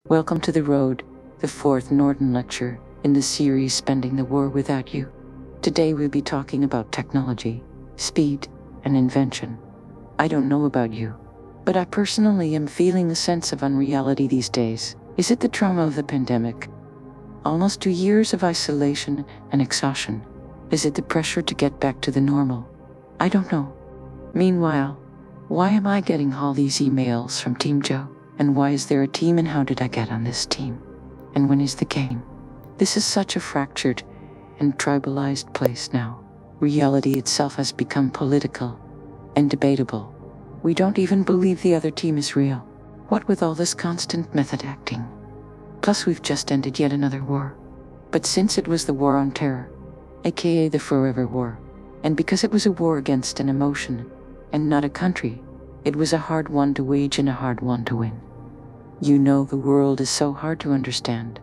Welcome to The Road, the fourth Norton lecture in the series Spending the War Without You. Today we'll be talking about technology, speed, and invention. I don't know about you, but I personally am feeling a sense of unreality these days. Is it the trauma of the pandemic? Almost 2 years of isolation and exhaustion. Is it the pressure to get back to the normal? I don't know. Meanwhile, why am I getting all these emails from Team Joe? And why is there a team, and how did I get on this team? And when is the game? This is such a fractured and tribalized place now. Reality itself has become political and debatable. We don't even believe the other team is real. What with all this constant method acting? Plus we've just ended yet another war. But since it was the war on terror, aka the Forever War, and because it was a war against an emotion and not a country, it was a hard one to wage and a hard one to win. You know, the world is so hard to understand,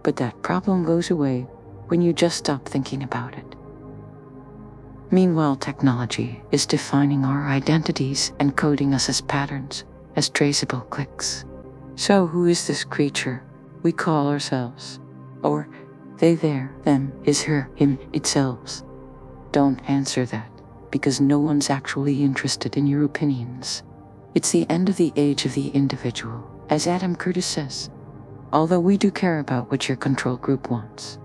but that problem goes away when you just stop thinking about it. Meanwhile, technology is defining our identities and coding us as patterns, as traceable clicks. So who is this creature we call ourselves? Or they, their, them, his, her, him, itself? Don't answer that, because no one's actually interested in your opinions. It's the end of the age of the individual, as Adam Curtis says. Although we do care about what your control group wants.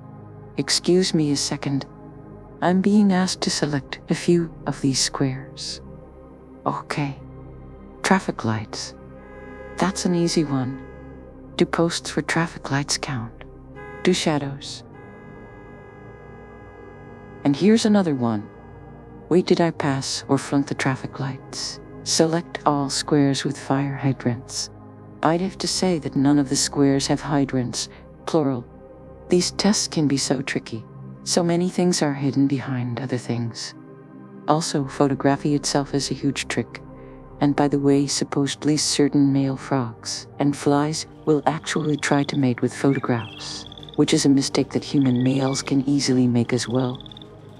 Excuse me a second. I'm being asked to select a few of these squares. Okay. Traffic lights. That's an easy one. Do posts for traffic lights count? Do shadows? And here's another one. Wait, did I pass or flunk the traffic lights? Select all squares with fire hydrants. I'd have to say that none of the squares have hydrants, plural. These tests can be so tricky. So many things are hidden behind other things. Also, photography itself is a huge trick. And by the way, supposedly certain male frogs and flies will actually try to mate with photographs, which is a mistake that human males can easily make as well.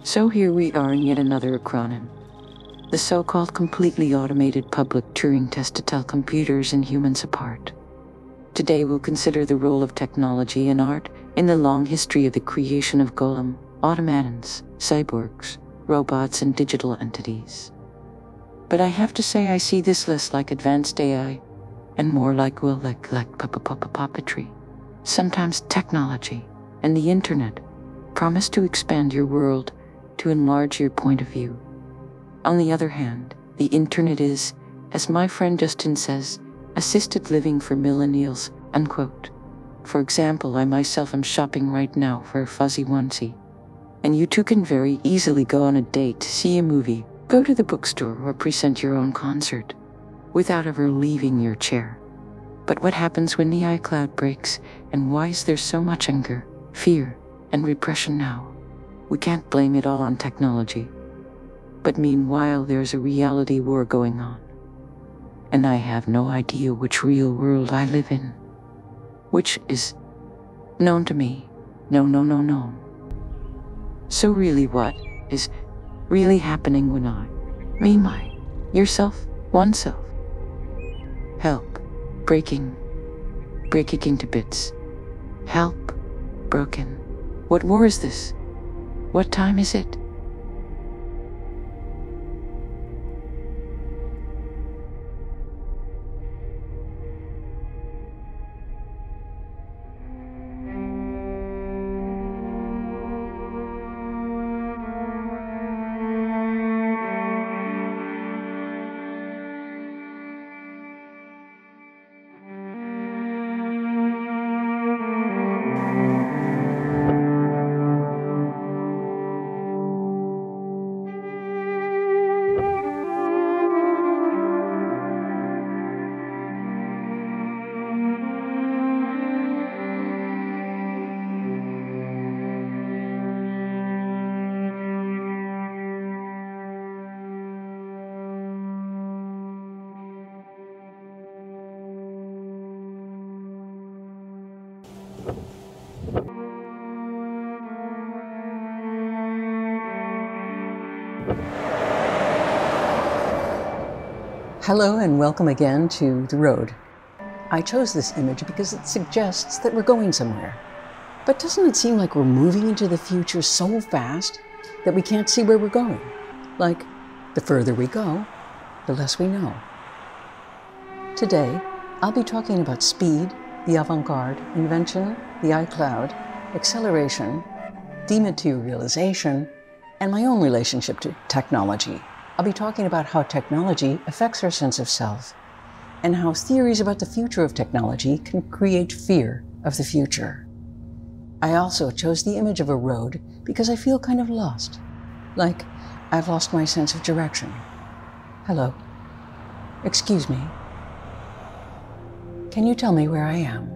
So here we are in yet another acronym. The so-called completely automated public Turing test to tell computers and humans apart. Today we'll consider the role of technology and art in the long history of the creation of golem, automatons, cyborgs, robots, and digital entities. But I have to say I see this less like advanced AI and more like puppetry. Sometimes technology and the internet promise to expand your world, to enlarge your point of view. On the other hand, the internet is, as my friend Justin says, assisted living for millennials, unquote. For example, I myself am shopping right now for a fuzzy onesie. And you too can very easily go on a date, see a movie, go to the bookstore, or present your own concert without ever leaving your chair. But what happens when the iCloud breaks, and why is there so much anger, fear, and repression now? We can't blame it all on technology. But meanwhile, there's a reality war going on. And I have no idea which real world I live in. Which is known to me. No. So really, what is really happening when yourself, oneself? Help. Breaking into bits. Help. Broken. What war is this? What time is it? Hello and welcome again to The Road. I chose this image because it suggests that we're going somewhere. But doesn't it seem like we're moving into the future so fast that we can't see where we're going? Like, the further we go, the less we know. Today, I'll be talking about speed, the avant-garde, invention, the iCloud, acceleration, dematerialization, and my own relationship to technology. I'll be talking about how technology affects our sense of self, and how theories about the future of technology can create fear of the future. I also chose the image of a road because I feel kind of lost, like I've lost my sense of direction. Hello. Excuse me. Can you tell me where I am?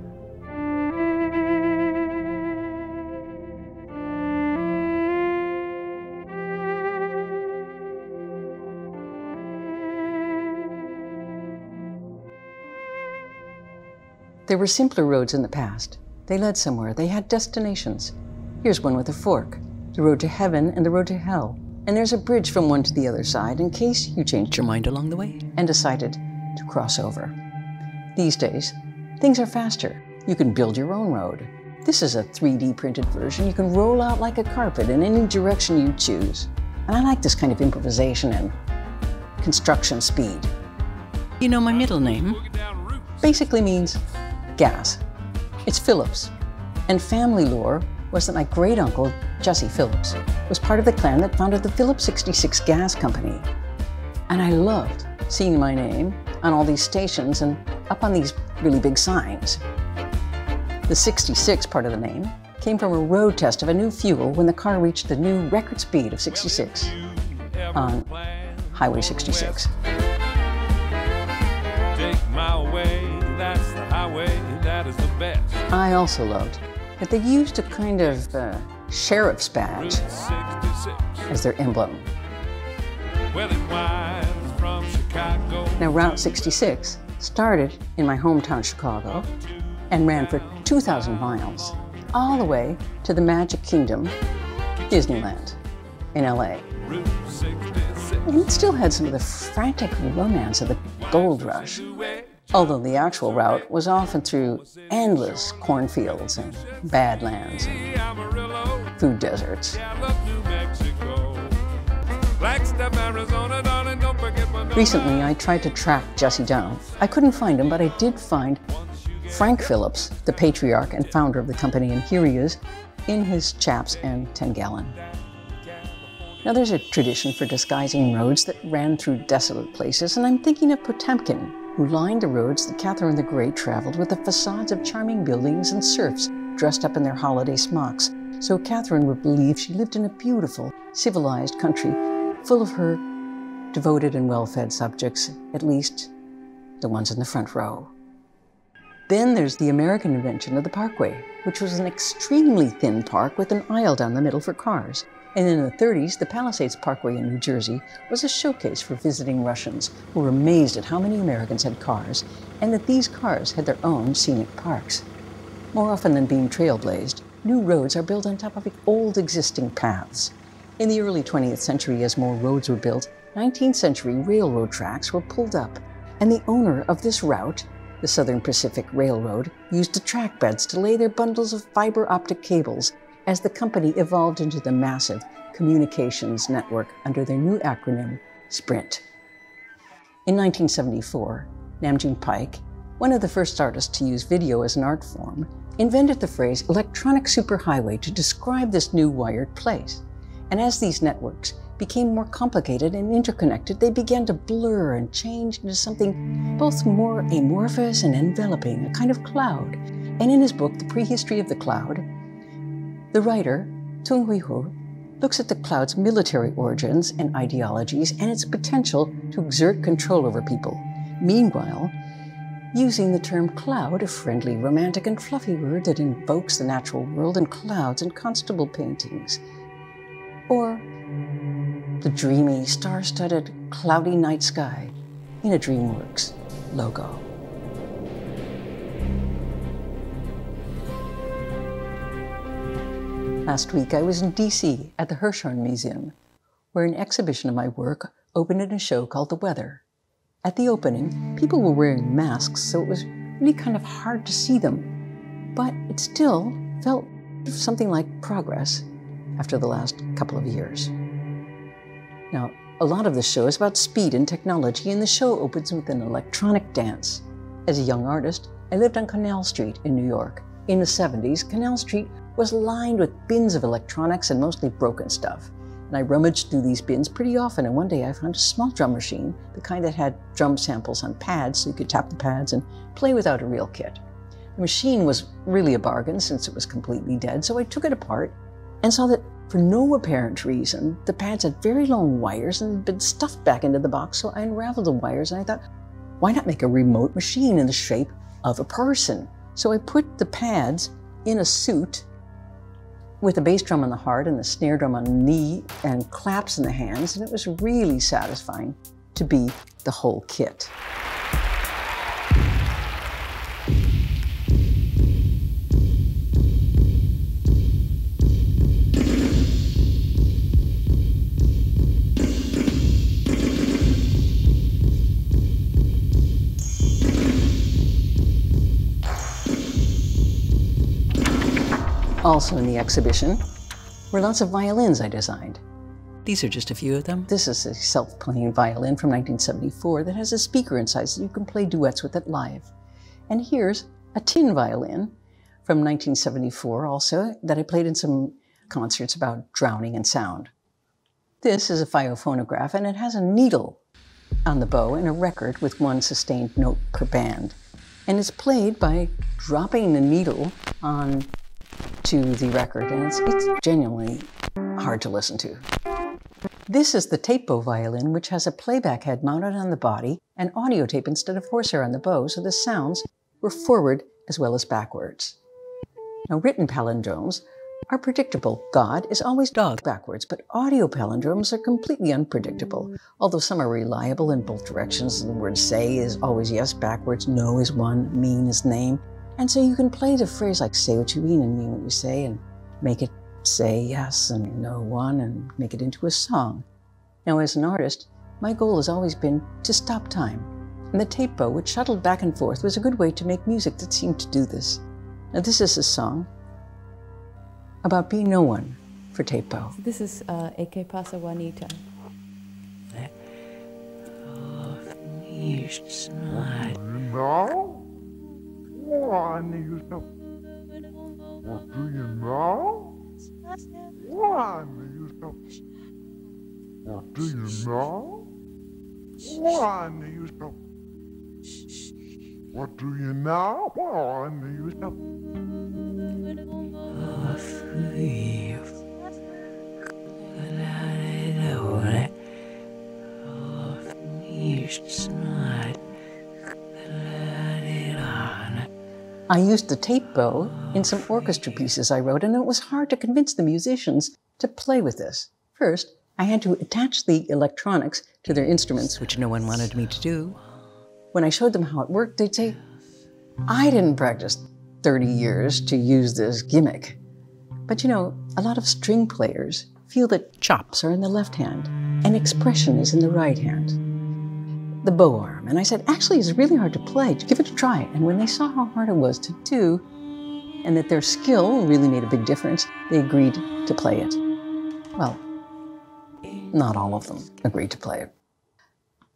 There were simpler roads in the past. They led somewhere. They had destinations. Here's one with a fork, the road to heaven and the road to hell. And there's a bridge from one to the other side in case you changed your mind along the way and decided to cross over. These days, things are faster. You can build your own road. This is a 3D printed version. You can roll out like a carpet in any direction you choose. And I like this kind of improvisation and construction speed. You know, my middle name basically means gas. It's Phillips. And family lore was that my great-uncle, Jesse Phillips, was part of the clan that founded the Phillips 66 Gas Company. And I loved seeing my name on all these stations and up on these really big signs. The 66 part of the name came from a road test of a new fuel when the car reached the new record speed of 66 on Highway 66. Take my way, that's the highway, that is the best. I also loved that they used a kind of sheriff's badge as their emblem. Well, it winds from Chicago. Now, Route 66 started in my hometown, Chicago, and ran for 2,000 miles, all the way to the Magic Kingdom, Disneyland, in LA. And it still had some of the frantic romance of the gold rush, although the actual route was often through endless cornfields and badlands and food deserts. Recently, I tried to track Jesse down. I couldn't find him, but I did find Frank Phillips, the patriarch and founder of the company, and here he is in his chaps and 10-gallon. Now, there's a tradition for disguising roads that ran through desolate places, and I'm thinking of Potemkin, who lined the roads that Catherine the Great traveled with the facades of charming buildings and serfs dressed up in their holiday smocks, so Catherine would believe she lived in a beautiful, civilized country full of her devoted and well-fed subjects, at least the ones in the front row. Then there's the American invention of the Parkway, which was an extremely thin park with an aisle down the middle for cars. And in the 30s, the Palisades Parkway in New Jersey was a showcase for visiting Russians who were amazed at how many Americans had cars, and that these cars had their own scenic parks. More often than being trailblazed, new roads are built on top of old existing paths. In the early 20th century, as more roads were built, 19th century railroad tracks were pulled up, and the owner of this route, the Southern Pacific Railroad, used the track beds to lay their bundles of fiber optic cables as the company evolved into the massive communications network under their new acronym, SPRINT. In 1974, Namjoon Paik, one of the first artists to use video as an art form, invented the phrase electronic superhighway to describe this new wired place. And as these networks became more complicated and interconnected, they began to blur and change into something both more amorphous and enveloping, a kind of cloud. And in his book, The Prehistory of the Cloud, the writer, Tung Hui Ho, looks at the cloud's military origins and ideologies and its potential to exert control over people. Meanwhile, using the term cloud, a friendly, romantic, and fluffy word that invokes the natural world and clouds in Constable paintings. Or the dreamy, star-studded, cloudy night sky in a DreamWorks logo. Last week, I was in DC at the Hirshhorn Museum, where an exhibition of my work opened in a show called The Weather. At the opening, people were wearing masks, so it was really kind of hard to see them, but it still felt something like progress after the last couple of years. Now, a lot of the show is about speed and technology, and the show opens with an electronic dance. As a young artist, I lived on Canal Street in New York. In the 70s, Canal Street was lined with bins of electronics and mostly broken stuff. And I rummaged through these bins pretty often, and one day I found a small drum machine, the kind that had drum samples on pads so you could tap the pads and play without a real kit. The machine was really a bargain since it was completely dead, so I took it apart and saw that for no apparent reason, the pads had very long wires and had been stuffed back into the box, so I unraveled the wires and I thought, why not make a remote machine in the shape of a person? So I put the pads in a suit with a bass drum on the heart and the snare drum on the knee and claps in the hands, and it was really satisfying to be the whole kit. Also in the exhibition were lots of violins I designed. These are just a few of them. This is a self-playing violin from 1974 that has a speaker inside so you can play duets with it live. And here's a tin violin from 1974 also that I played in some concerts about drowning and sound. This is a phonograph, and it has a needle on the bow and a record with one sustained note per band. And it's played by dropping the needle on to the record, and it's genuinely hard to listen to. This is the tape bow violin, which has a playback head mounted on the body and audio tape instead of horsehair on the bow, so the sounds were forward as well as backwards. Now, written palindromes are predictable. God is always dog backwards, but audio palindromes are completely unpredictable. Although some are reliable in both directions. The word say is always yes backwards, no is one, mean is name. And so you can play the phrase like say what you mean and mean what you say, and make it say yes and no one, and make it into a song. Now, as an artist, my goal has always been to stop time. And the tape bow, which shuttled back and forth, was a good way to make music that seemed to do this. Now, this is a song about being no one for tape bow. So this is E Que Pasa Juanita. Juanita, what do you know? Juanita, what do you know? Juanita, what do you know? Juanita. I used the tape bow in some orchestra pieces I wrote, and it was hard to convince the musicians to play with this. First, I had to attach the electronics to their instruments, which no one wanted me to do. When I showed them how it worked, they'd say, I didn't practice 30 years to use this gimmick. But you know, a lot of string players feel that chops are in the left hand and expression is in the right hand. The bow arm. And I said, actually, it's really hard to play. Give it a try. And when they saw how hard it was to do, and that their skill really made a big difference, they agreed to play it. Well, not all of them agreed to play it.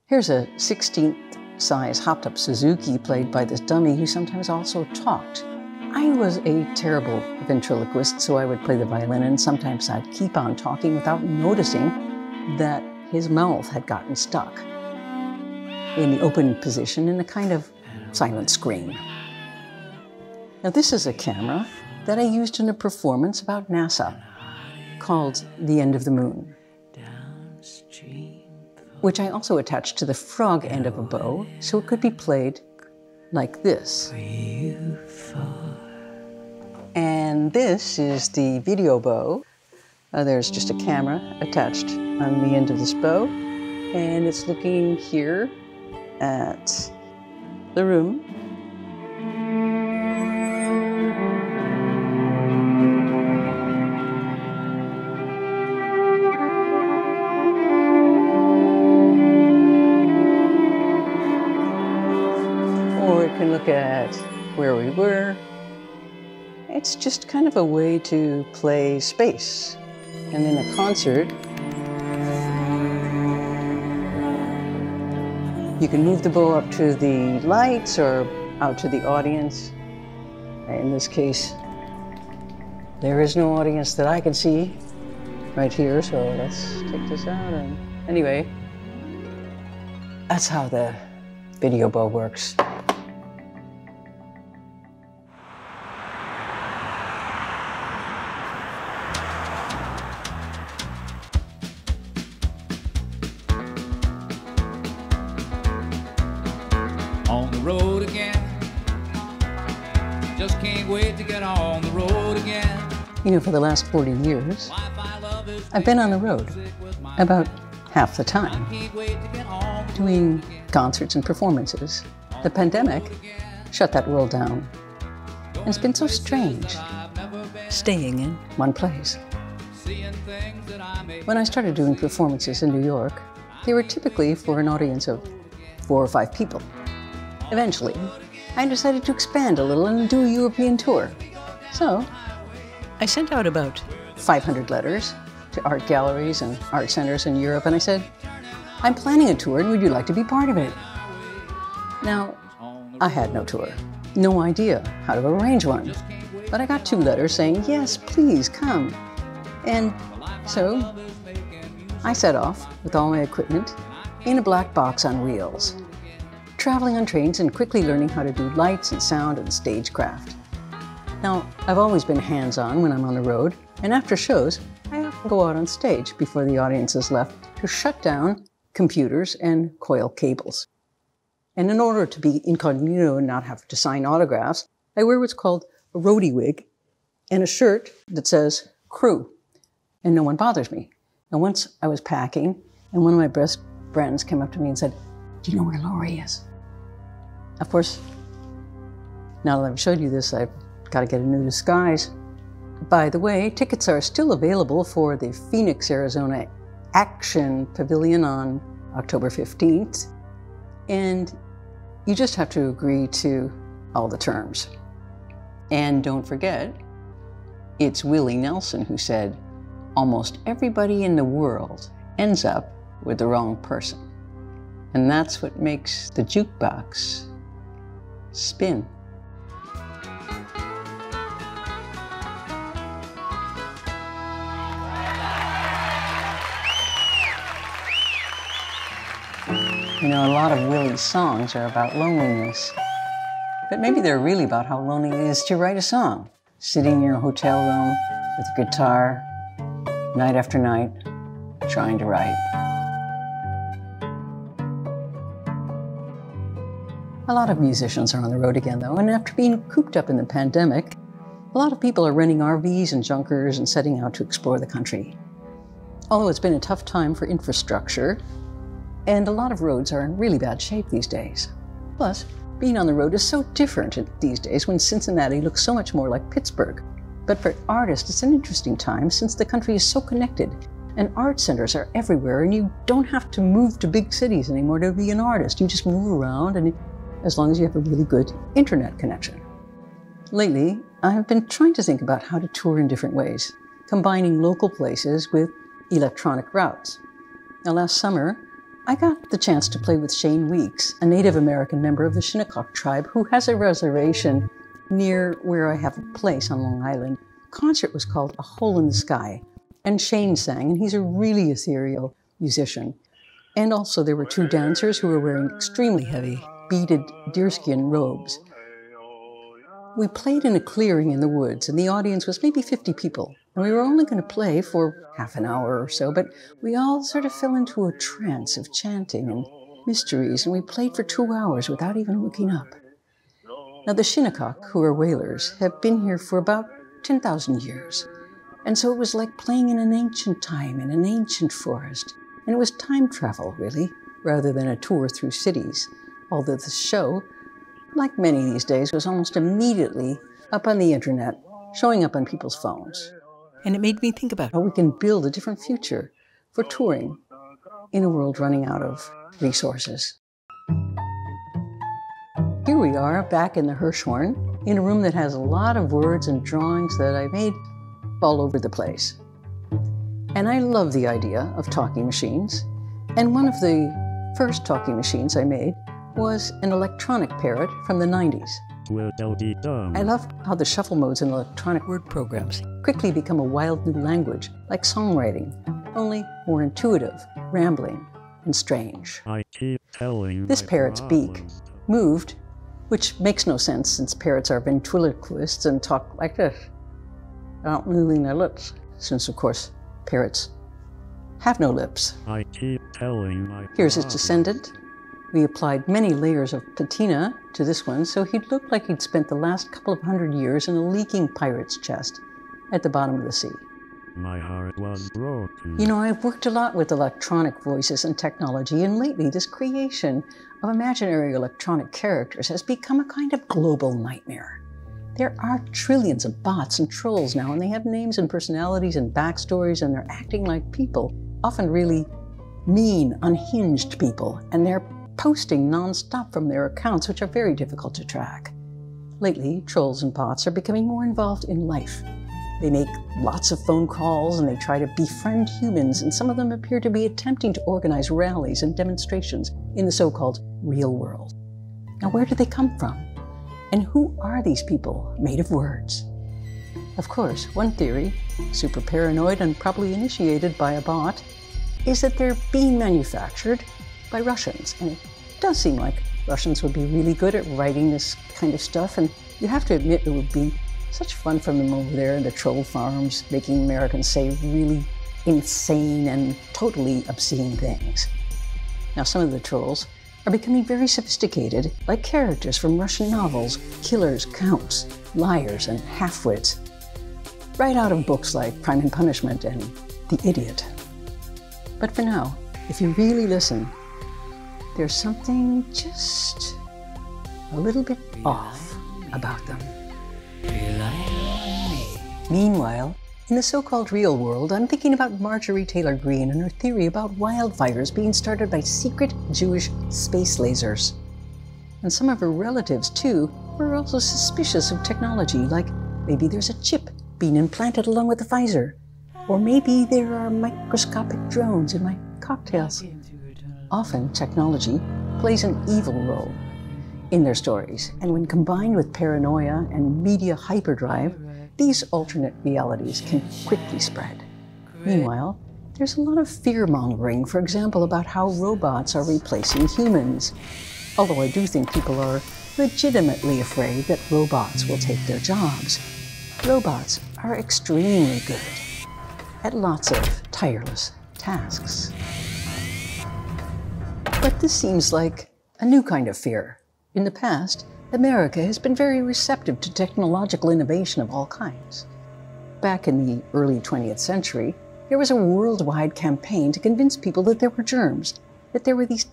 Here's a 16th size hopped-up Suzuki played by this dummy who sometimes also talked. I was a terrible ventriloquist, so I would play the violin, and sometimes I'd keep on talking without noticing that his mouth had gotten stuck in the open position in a kind of silent scream. Now, this is a camera that I used in a performance about NASA called The End of the Moon, which I also attached to the frog end of a bow so it could be played like this. And this is the video bow. There's just a camera attached on the end of this bow, and it's looking here at the room. or it can look at where we were. It's just kind of a way to play space. And in a concert, you can move the bow up to the lights or out to the audience. In this case, there is no audience that I can see right here, so let's take this out. And anyway, that's how the video bow works. On the road again. Just can't wait to get on the road again. You know, for the last 40 years, I've been on the road about half the time, doing concerts and performances. The pandemic shut that world down. And it's been so strange, staying in one place. When I started doing performances in New York, they were typically for an audience of 4 or 5 people. Eventually, I decided to expand a little and do a European tour. So, I sent out about 500 letters to art galleries and art centers in Europe, and I said, I'm planning a tour, and would you like to be part of it? Now, I had no tour, no idea how to arrange one, but I got 2 letters saying, yes, please come. And so, I set off with all my equipment in a black box on wheels, traveling on trains and quickly learning how to do lights and sound and stagecraft. Now, I've always been hands-on when I'm on the road, and after shows, I often go out on stage before the audience is left to shut down computers and coil cables. And in order to be incognito and not have to sign autographs, I wear what's called a roadie wig and a shirt that says crew, and no one bothers me. And once I was packing, and one of my best friends came up to me and said, do you know where Laurie is? Of course, now that I've showed you this, I've got to get a new disguise. By the way, tickets are still available for the Phoenix, Arizona Action Pavilion on October 15th. And you just have to agree to all the terms. And don't forget, it's Willie Nelson who said, almost everybody in the world ends up with the wrong person. And that's what makes the jukebox spin. You know, a lot of Willie's songs are about loneliness. But maybe they're really about how lonely it is to write a song. Sitting in your hotel room with a guitar, night after night, trying to write. A lot of musicians are on the road again, though, and after being cooped up in the pandemic, a lot of people are renting RVs and junkers and setting out to explore the country. Although it's been a tough time for infrastructure, and a lot of roads are in really bad shape these days. Plus, being on the road is so different these days when Cincinnati looks so much more like Pittsburgh. But for artists, it's an interesting time since the country is so connected, and art centers are everywhere, and you don't have to move to big cities anymore to be an artist. You just move around, and as long as you have a really good internet connection. Lately, I have been trying to think about how to tour in different ways, combining local places with electronic routes. Now, last summer, I got the chance to play with Shane Weeks, a Native American member of the Shinnecock tribe who has a reservation near where I have a place on Long Island. The concert was called A Hole in the Sky, and Shane sang, and he's a really ethereal musician. And also there were 2 dancers who were wearing extremely heavy beaded deerskin robes. We played in a clearing in the woods, and the audience was maybe 50 people. And we were only going to play for half an hour or so, but we all sort of fell into a trance of chanting and mysteries, and we played for 2 hours without even looking up. Now, the Shinnecock, who are whalers, have been here for about 10,000 years. And so it was like playing in an ancient time in an ancient forest. And it was time travel, really, rather than a tour through cities. Although the show, like many these days, was almost immediately up on the internet, showing up on people's phones. And it made me think about how we can build a different future for touring in a world running out of resources. Here we are back in the Hirshhorn, in a room that has a lot of words and drawings that I made all over the place. And I love the idea of talking machines. And one of the first talking machines I made was an electronic parrot from the 90s. I love how the shuffle modes in electronic word programs quickly become a wild new language, like songwriting, only more intuitive, rambling, and strange. This parrot's beak moved, which makes no sense since parrots are ventriloquists and talk like this, without moving their lips, since of course parrots have no lips. Here's his descendant. We applied many layers of patina to this one, so he'd look like he'd spent the last couple of 100 years in a leaking pirate's chest at the bottom of the sea. My heart was broken. You know, I've worked a lot with electronic voices and technology, and lately this creation of imaginary electronic characters has become a kind of global nightmare. There are trillions of bots and trolls now, and they have names and personalities and backstories, and they're acting like people, often really mean, unhinged people, and they're posting nonstop from their accounts, which are very difficult to track. Lately, trolls and bots are becoming more involved in life. They make lots of phone calls and they try to befriend humans, and some of them appear to be attempting to organize rallies and demonstrations in the so-called real world. Now, where do they come from? And who are these people made of words? Of course, one theory, super paranoid and probably initiated by a bot, is that they're being manufactured by Russians. And it does seem like Russians would be really good at writing this kind of stuff, and you have to admit it would be such fun for them over there in the troll farms, making Americans say really insane and totally obscene things. Now, some of the trolls are becoming very sophisticated, like characters from Russian novels, killers, counts, liars, and half-wits, right out of books like Crime and Punishment and The Idiot. But for now, if you really listen, there's something just a little bit off about them. Meanwhile, in the so-called real world, I'm thinking about Marjorie Taylor Greene and her theory about wildfires being started by secret Jewish space lasers. And some of her relatives, too, were also suspicious of technology, like maybe there's a chip being implanted along with the Pfizer, or maybe there are microscopic drones in my cocktails. Often, technology plays an evil role in their stories, and when combined with paranoia and media hyperdrive, these alternate realities can quickly spread. Meanwhile, there's a lot of fear-mongering, for example, about how robots are replacing humans. Although I do think people are legitimately afraid that robots will take their jobs. Robots are extremely good at lots of tireless tasks. But this seems like a new kind of fear. In the past, America has been very receptive to technological innovation of all kinds. Back in the early 20th century, there was a worldwide campaign to convince people that there were germs, that there were these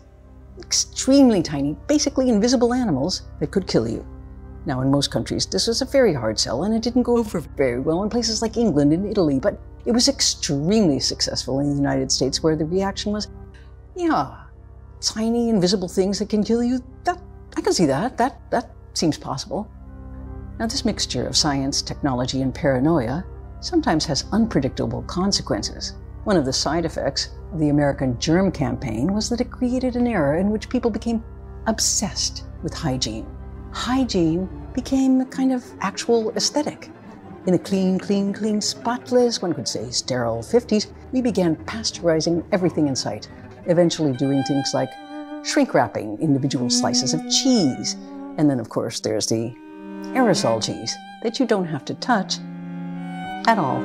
extremely tiny, basically invisible animals that could kill you. Now, in most countries, this was a very hard sell, and it didn't go over very well in places like England and Italy, but it was extremely successful in the United States, where the reaction was, yeah, tiny, invisible things that can kill you, I can see that. That seems possible. Now, this mixture of science, technology, and paranoia sometimes has unpredictable consequences. One of the side effects of the American germ campaign was that it created an era in which people became obsessed with hygiene. Hygiene became a kind of actual aesthetic. In the clean, spotless, one could say sterile 50s, we began pasteurizing everything in sight, eventually doing things like shrink wrapping individual slices of cheese. And then, of course, there's the aerosol cheese that you don't have to touch at all.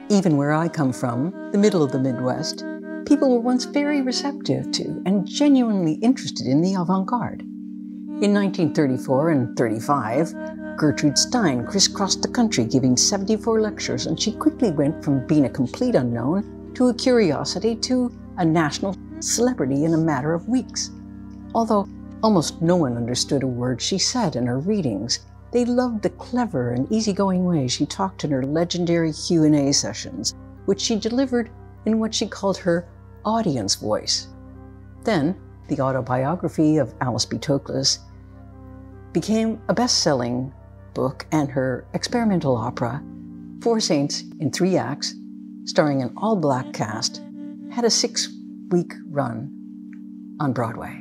Even where I come from, the middle of the Midwest, people were once very receptive to and genuinely interested in the avant-garde. In 1934 and 35, Gertrude Stein crisscrossed the country giving 74 lectures, and she quickly went from being a complete unknown to a curiosity to a national celebrity in a matter of weeks. Although almost no one understood a word she said in her readings, They loved the clever and easygoing way she talked in her legendary Q&A sessions, which she delivered in what she called her audience voice. Then, the autobiography of Alice B. Toklas became a best-selling book, and her experimental opera, Four Saints in 3 acts, starring an all-black cast, had a 6-week run on Broadway.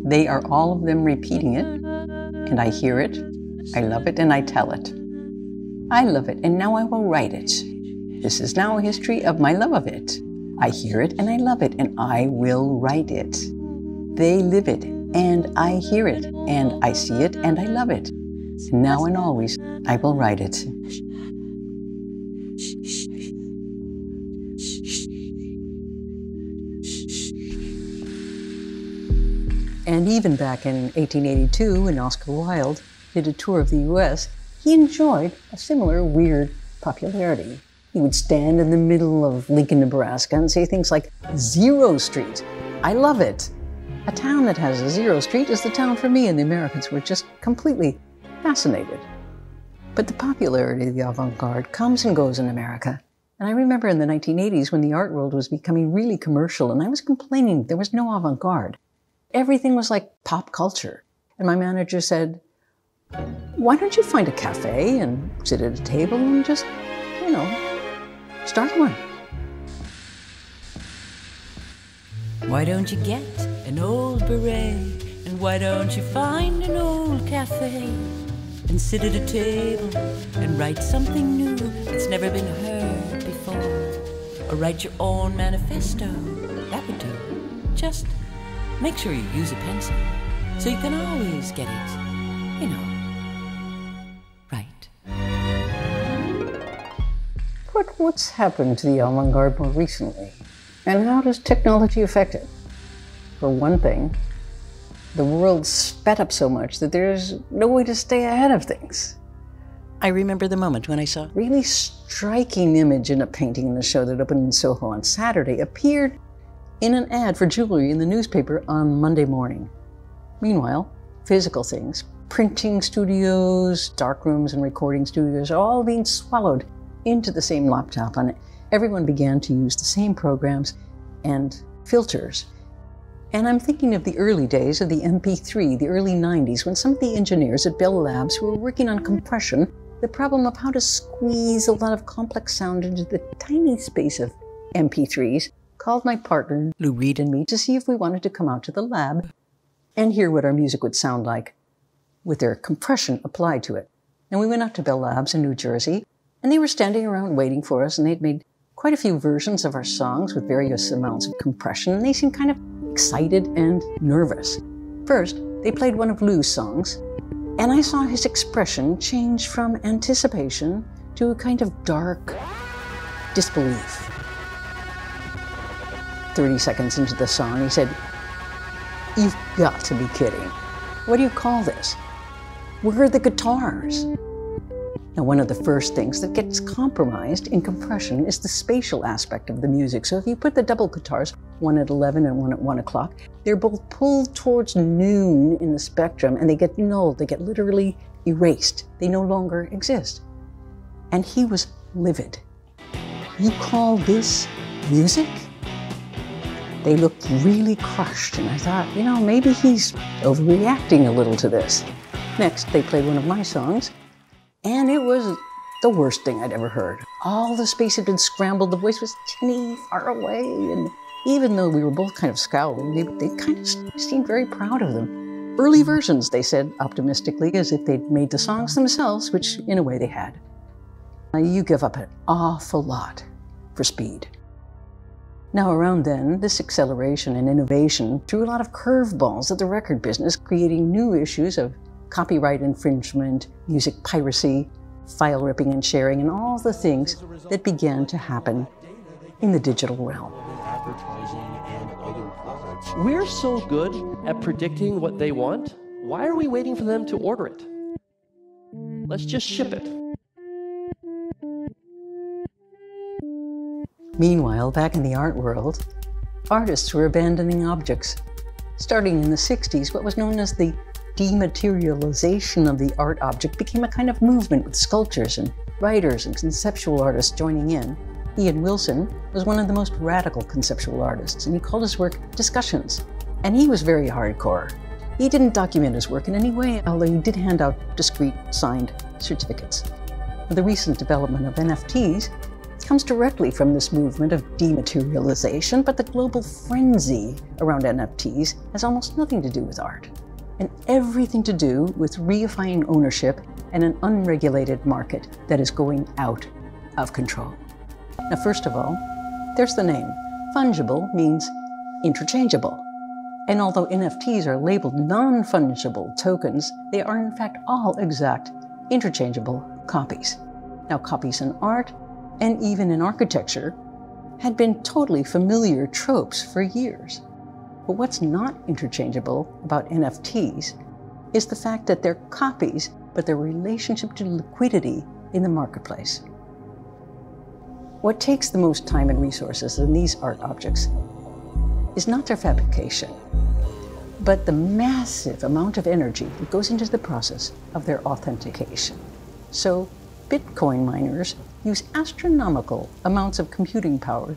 They are all of them repeating it, and I hear it, I love it, and I tell it. I love it, and now I will write it. This is now a history of my love of it. I hear it, and I love it, and I will write it. They live it, and I hear it, and I see it, and I love it. Now and always, I will write it. And even back in 1882, when Oscar Wilde did a tour of the US, he enjoyed a similar weird popularity. He would stand in the middle of Lincoln, Nebraska and say things like, "Zero Street, I love it." A town that has a zero street is the town for me, and the Americans were just completely fascinated. But the popularity of the avant-garde comes and goes in America. And I remember in the 1980s when the art world was becoming really commercial, and I was complaining there was no avant-garde. Everything was like pop culture. And my manager said, "Why don't you find a cafe and sit at a table and just, start one?" Why don't you get an old beret? And why don't you find an old cafe and sit at a table and write something new that's never been heard before? Or write your own manifesto. That would do. Just make sure you use a pencil so you can always get it, right. But what's happened to the avant-garde more recently? And how does technology affect it? For one thing, the world's sped up so much that there's no way to stay ahead of things. I remember the moment when I saw a really striking image in a painting in the show that opened in Soho on Saturday appeared in an ad for jewelry in the newspaper on Monday morning. Meanwhile, physical things, printing studios, darkrooms, and recording studios are all being swallowed into the same laptop, and everyone began to use the same programs and filters. And I'm thinking of the early days of the MP3, the early 90s, when some of the engineers at Bell Labs who were working on compression, the problem of how to squeeze a lot of complex sound into the tiny space of MP3s, called my partner, Lou Reed, and me to see if we wanted to come out to the lab and hear what our music would sound like with their compression applied to it. And we went out to Bell Labs in New Jersey, and they were standing around waiting for us, and they'd made quite a few versions of our songs with various amounts of compression, and they seemed kind of excited and nervous. First, they played one of Lou's songs, and I saw his expression change from anticipation to a kind of dark disbelief. 30 seconds into the song, he said, "You've got to be kidding. What do you call this? Where are the guitars?" Now, one of the first things that gets compromised in compression is the spatial aspect of the music. So if you put the double guitars, one at 11 and one at 1 o'clock, they're both pulled towards noon in the spectrum, and they get nulled, they get literally erased. They no longer exist. And he was livid. "You call this music?" They looked really crushed, and I thought, maybe he's overreacting a little to this. Next, they played one of my songs, and it was the worst thing I'd ever heard. All the space had been scrambled, the voice was tinny, far away, and even though we were both kind of scowling, they kind of seemed very proud of them. Early versions, they said optimistically, as if they'd made the songs themselves, which in a way they had. You give up an awful lot for speed. Now, around then, this acceleration and innovation threw a lot of curveballs at the record business, creating new issues of copyright infringement, music piracy, file ripping and sharing, and all the things that began to happen in the digital realm. We're so good at predicting what they want. Why are we waiting for them to order it? Let's just ship it. Meanwhile, back in the art world, artists were abandoning objects. Starting in the 60s, what was known as the dematerialization of the art object became a kind of movement with sculptors and writers and conceptual artists joining in. Ian Wilson was one of the most radical conceptual artists, and he called his work Discussions. And he was very hardcore. He didn't document his work in any way, although he did hand out discrete signed certificates. The recent development of NFTs comes directly from this movement of dematerialization, but the global frenzy around NFTs has almost nothing to do with art, and everything to do with reifying ownership and an unregulated market that is going out of control. Now, first of all, there's the name. Fungible means interchangeable. And although NFTs are labeled non-fungible tokens, they are in fact all exact interchangeable copies. Now, copies in art and even in architecture had been totally familiar tropes for years. But what's not interchangeable about NFTs is the fact that they're copies, but their relationship to liquidity in the marketplace. What takes the most time and resources in these art objects is not their fabrication, but the massive amount of energy that goes into the process of their authentication. So Bitcoin miners use astronomical amounts of computing power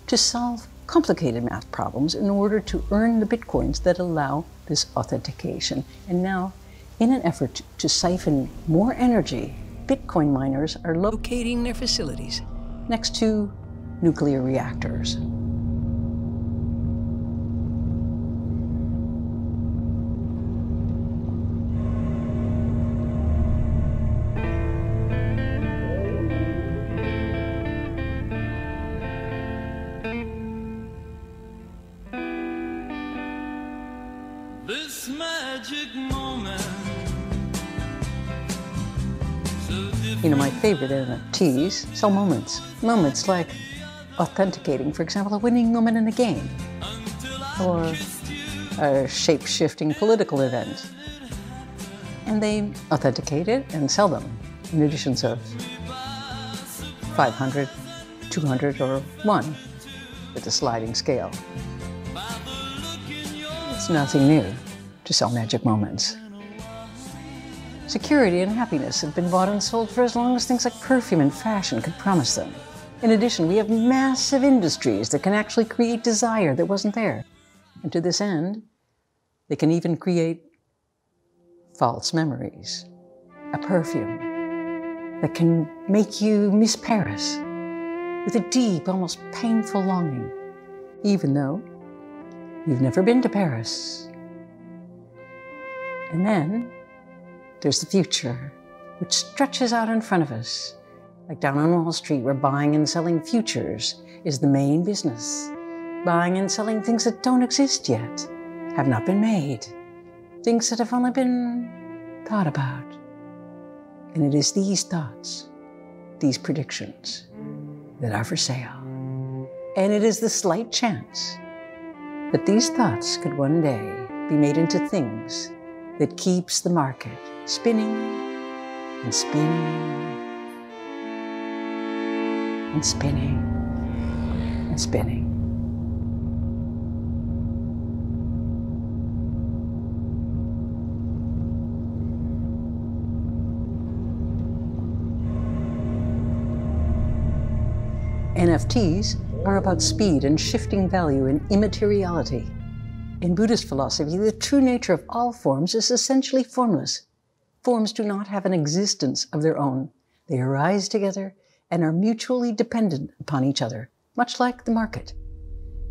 to solve complicated math problems in order to earn the Bitcoins that allow this authentication. And now, in an effort to siphon more energy, Bitcoin miners are locating their facilities next to nuclear reactors. This magic moment. You know, my favorite NFTs sell moments. Moments like authenticating, for example, a winning moment in a game, or a shape-shifting political event. And they authenticate it and sell them in editions of 500, 200, or 1 with a sliding scale. It's nothing new to sell magic moments. Security and happiness have been bought and sold for as long as things like perfume and fashion could promise them. In addition, we have massive industries that can actually create desire that wasn't there. And to this end, they can even create false memories. A perfume that can make you miss Paris with a deep, almost painful longing, even though you've never been to Paris. And then there's the future, which stretches out in front of us. Like down on Wall Street, where buying and selling futures is the main business. Buying and selling things that don't exist yet, have not been made, things that have only been thought about. And it is these thoughts, these predictions, that are for sale. And it is the slight chance that these thoughts could one day be made into things that keeps the market spinning and spinning and spinning and spinning. NFTs are about speed and shifting value and immateriality. In Buddhist philosophy, the true nature of all forms is essentially formless. Forms do not have an existence of their own. They arise together and are mutually dependent upon each other, much like the market.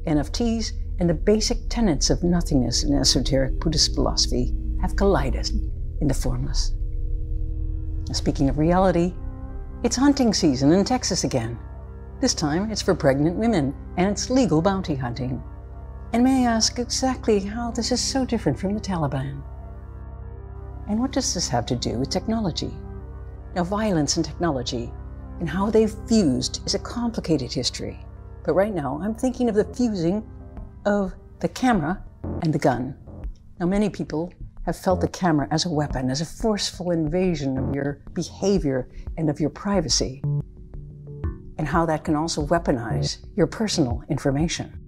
NFTs and the basic tenets of nothingness in esoteric Buddhist philosophy have collided in the formless. Speaking of reality, it's hunting season in Texas again. This time it's for pregnant women, and it's legal bounty hunting. And may I ask exactly how this is so different from the Taliban? And what does this have to do with technology? Now, violence and technology and how they've fused is a complicated history. But right now, I'm thinking of the fusing of the camera and the gun. Now, many people have felt the camera as a weapon, as a forceful invasion of your behavior and of your privacy, and how that can also weaponize your personal information.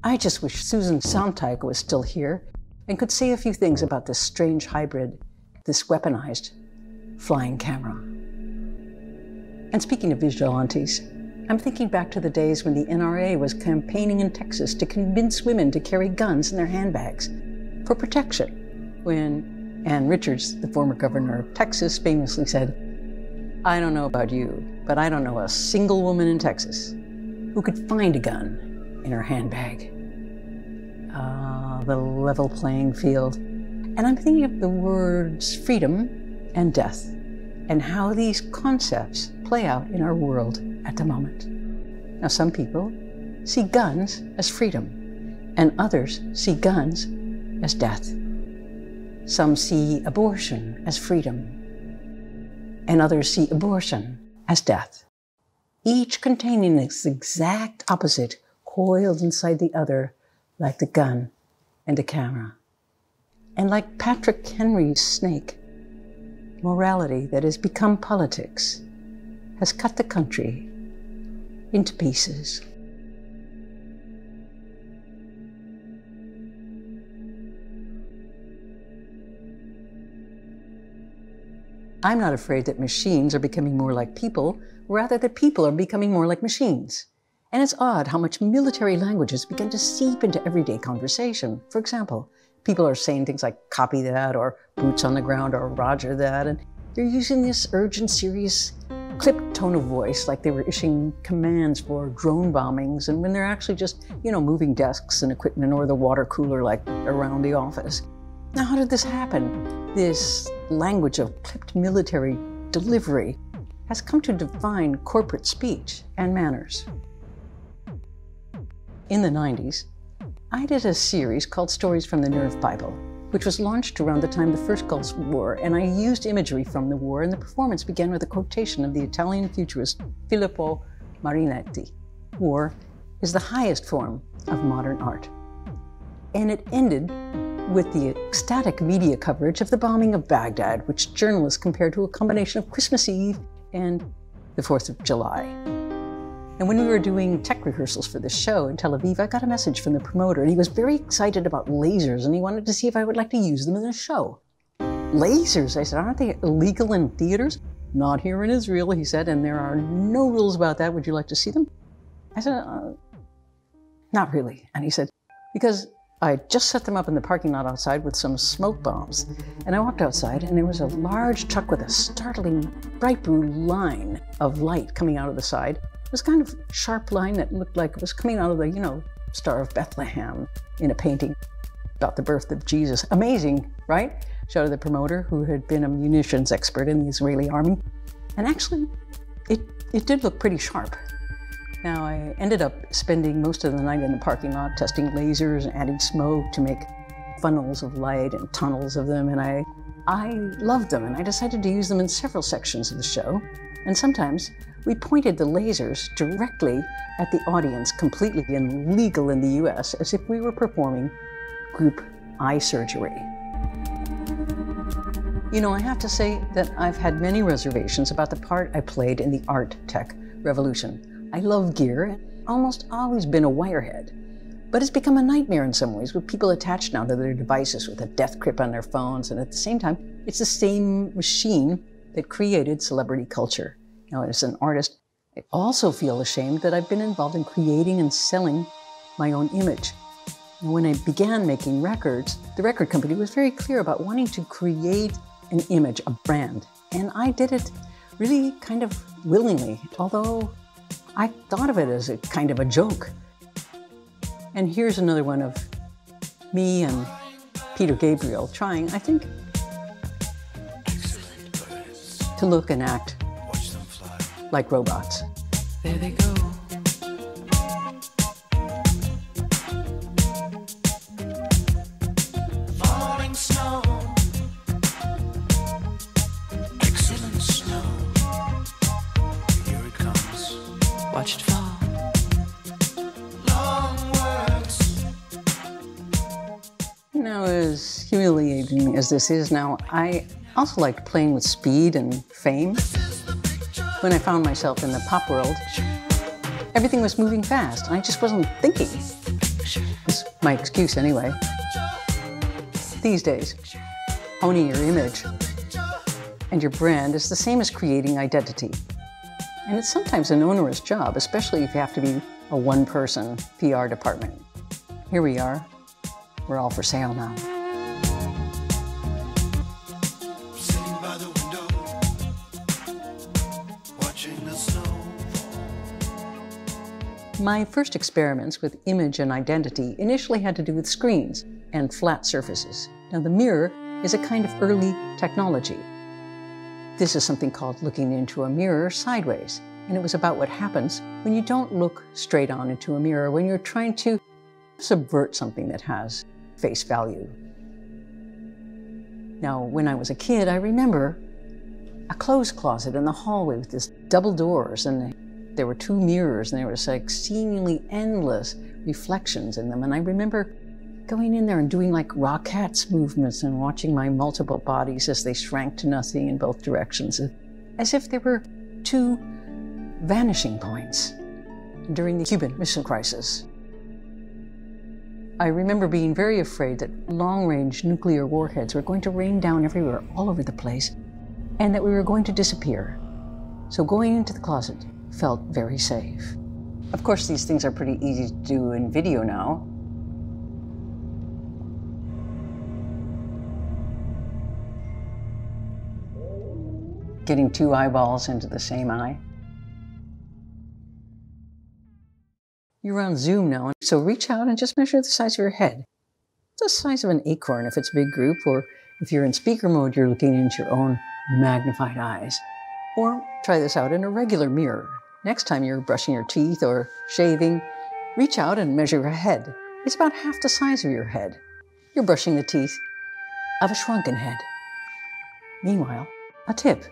I just wish Susan Sontag was still here, and could say a few things about this strange hybrid, this weaponized flying camera. And speaking of vigilantes, I'm thinking back to the days when the NRA was campaigning in Texas to convince women to carry guns in their handbags for protection, when Ann Richards, the former governor of Texas, famously said, "I don't know about you, but I don't know a single woman in Texas who could find a gun in her handbag." The level playing field. And I'm thinking of the words freedom and death, and how these concepts play out in our world at the moment. Now, some people see guns as freedom, and others see guns as death. Some see abortion as freedom, and others see abortion as death, each containing its exact opposite coiled inside the other, like the gun and the camera. And like Patrick Henry's snake, morality that has become politics has cut the country into pieces. I'm not afraid that machines are becoming more like people, rather that people are becoming more like machines. And it's odd how much military language has begun to seep into everyday conversation. For example, people are saying things like "copy that," or "boots on the ground," or "roger that," and they're using this urgent, serious, clipped tone of voice like they were issuing commands for drone bombings, and when they're actually just, moving desks and equipment or the water cooler like around the office. Now, how did this happen? This language of clipped military delivery has come to define corporate speech and manners. In the 90s, I did a series called Stories from the Nerve Bible, which was launched around the time of the First Gulf War, and I used imagery from the war, and the performance began with a quotation of the Italian futurist Filippo Marinetti. War is the highest form of modern art. And it ended with the ecstatic media coverage of the bombing of Baghdad, which journalists compared to a combination of Christmas Eve and the 4th of July. And when we were doing tech rehearsals for this show in Tel Aviv, I got a message from the promoter, and he was very excited about lasers, and he wanted to see if I would like to use them in the show. Lasers? I said, aren't they illegal in theaters? Not here in Israel, he said, and there are no rules about that. Would you like to see them? I said, not really. And he said, because I just set them up in the parking lot outside with some smoke bombs. And I walked outside, and there was a large truck with a startling bright blue line of light coming out of the side. It was kind of a sharp line that looked like it was coming out of the, Star of Bethlehem in a painting about the birth of Jesus. Amazing, right? Shouted the promoter, who had been a munitions expert in the Israeli army. And actually, it did look pretty sharp. Now, I ended up spending most of the night in the parking lot testing lasers and adding smoke to make funnels of light and tunnels of them, and I loved them, and I decided to use them in several sections of the show. And sometimes we pointed the lasers directly at the audience, completely illegal in the US, as if we were performing group eye surgery. I have to say that I've had many reservations about the part I played in the art tech revolution. I love gear and almost always been a wirehead, but it's become a nightmare in some ways, with people attached now to their devices with a death grip on their phones, and at the same time, it's the same machine that created celebrity culture. Now, as an artist, I also feel ashamed that I've been involved in creating and selling my own image. And when I began making records, the record company was very clear about wanting to create an image, a brand. And I did it really kind of willingly, although I thought of it as a kind of a joke. And here's another one of me and Peter Gabriel trying, I think, to look and act like robots. There they go. Falling snow. Excellent snow. Here it comes. Watch it fall. Long words. Now, as humiliating as this is now, I also liked playing with speed and fame. When I found myself in the pop world, everything was moving fast, and I just wasn't thinking. That's my excuse anyway. These days, owning your image and your brand is the same as creating identity. And it's sometimes an onerous job, especially if you have to be a one-person PR department. Here we are. We're all for sale now. Sitting by the window, watching the snow fall. My first experiments with image and identity initially had to do with screens and flat surfaces. Now, the mirror is a kind of early technology. This is something called looking into a mirror sideways, and it was about what happens when you don't look straight on into a mirror, when you're trying to subvert something that has face value. Now, when I was a kid, I remember a clothes closet in the hallway with these double doors, and there were two mirrors, and there was like seemingly endless reflections in them. And I remember going in there and doing like Rockettes movements and watching my multiple bodies as they shrank to nothing in both directions, as if there were two vanishing points during the Cuban Missile Crisis. I remember being very afraid that long-range nuclear warheads were going to rain down everywhere, all over the place, and that we were going to disappear. So going into the closet felt very safe. Of course, these things are pretty easy to do in video now. Getting two eyeballs into the same eye. You're on Zoom now, so reach out and just measure the size of your head. The size of an acorn if it's a big group, or if you're in speaker mode, you're looking into your own magnified eyes. Or try this out in a regular mirror. Next time you're brushing your teeth or shaving, reach out and measure your head. It's about half the size of your head. You're brushing the teeth of a shrunken head. Meanwhile, a tip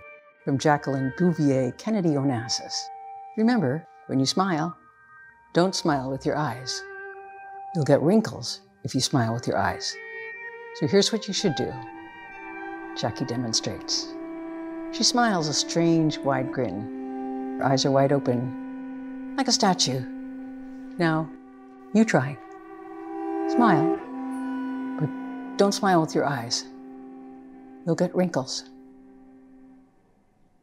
from Jacqueline Bouvier Kennedy Onassis. Remember, when you smile, don't smile with your eyes. You'll get wrinkles if you smile with your eyes. So here's what you should do. Jackie demonstrates. She smiles a strange, wide grin. Her eyes are wide open, like a statue. Now, you try. Smile, but don't smile with your eyes. You'll get wrinkles.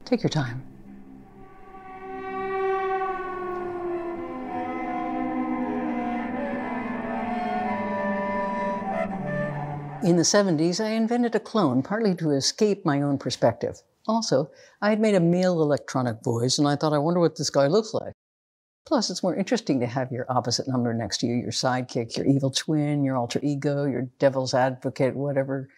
Take your time. In the 70s, I invented a clone, partly to escape my own perspective. Also, I had made a male electronic voice, and I thought, I wonder what this guy looks like. Plus, it's more interesting to have your opposite number next to you, your sidekick, your evil twin, your alter ego, your devil's advocate, whatever.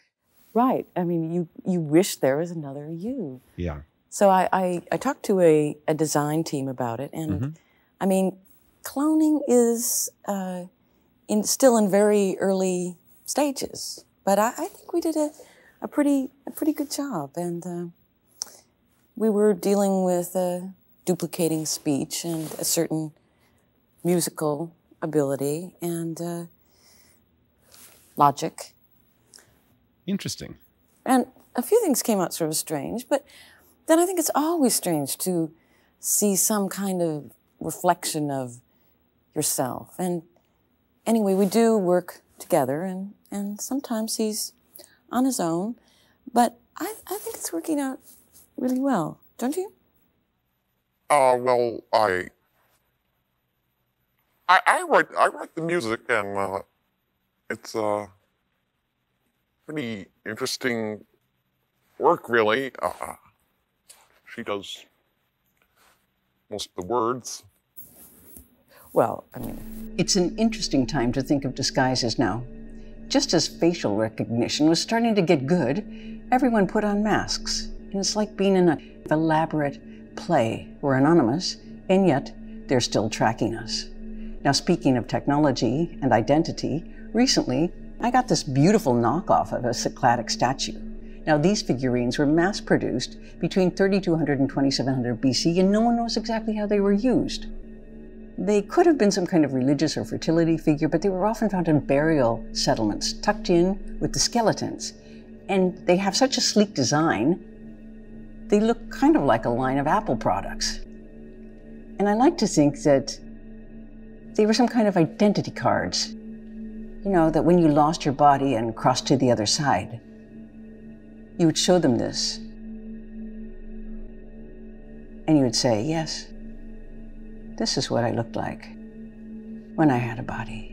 Right. I mean, you wish there was another you. Yeah. So I talked to a design team about it, and I mean, cloning is still in very early stages. But I think we did a pretty good job, and we were dealing with duplicating speech and a certain musical ability and logic. Interesting. And a few things came out sort of strange, but then I think it's always strange to see some kind of reflection of yourself. And anyway, we do work together, and sometimes he's on his own, but I think it's working out really well, don't you? Well, I write the music, and it's pretty interesting work, really. She does most of the words. Well, I mean, it's an interesting time to think of disguises now. Just as facial recognition was starting to get good, everyone put on masks. And it's like being in an elaborate play. We're anonymous, and yet they're still tracking us. Now, speaking of technology and identity, recently I got this beautiful knockoff of a Cycladic statue. Now, these figurines were mass-produced between 3200 and 2700 BC, and no one knows exactly how they were used. They could have been some kind of religious or fertility figure, but they were often found in burial settlements, tucked in with the skeletons. And they have such a sleek design, they look kind of like a line of Apple products. And I like to think that they were some kind of identity cards. you know, that when you lost your body and crossed to the other side, you would show them this. And you would say, yes, this is what I looked like when I had a body.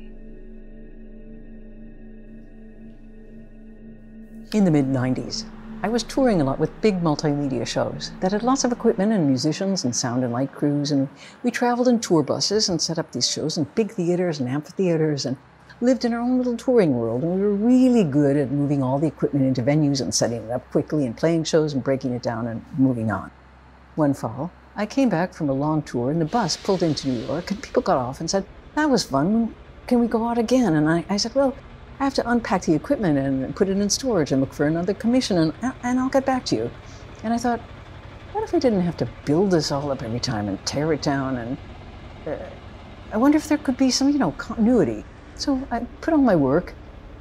In the mid-90s, I was touring a lot with big multimedia shows that had lots of equipment and musicians and sound and light crews, and we traveled in tour buses and set up these shows in big theaters and amphitheaters and lived in our own little touring world, and we were really good at moving all the equipment into venues and setting it up quickly and playing shows and breaking it down and moving on. One fall, I came back from a long tour and the bus pulled into New York and people got off and said, that was fun, can we go out again? And I said, well, I have to unpack the equipment and put it in storage and look for another commission and I'll get back to you. And I thought, what if I didn't have to build this all up every time and tear it down? And I wonder if there could be some, you know, continuity. So I put all my work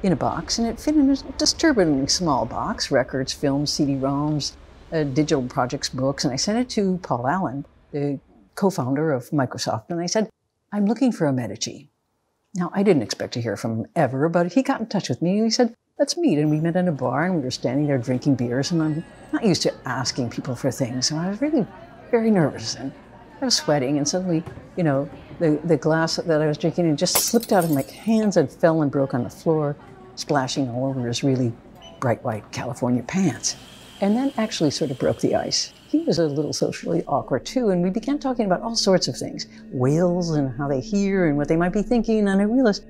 in a box and it fit in a disturbingly small box, records, films, CD-ROMs, digital projects, books, and I sent it to Paul Allen, the co-founder of Microsoft, and I said, I'm looking for a Medici. Now, I didn't expect to hear from him ever, but he got in touch with me and he said, let's meet. And we met in a bar and we were standing there drinking beers, and I'm not used to asking people for things, so I was really very nervous and I was sweating, and suddenly, you know, the glass that I was drinking in just slipped out of my hands and fell and broke on the floor, splashing all over his really bright white California pants. And that actually sort of broke the ice. He was a little socially awkward too, and we began talking about all sorts of things. Whales and how they hear and what they might be thinking, and I realized,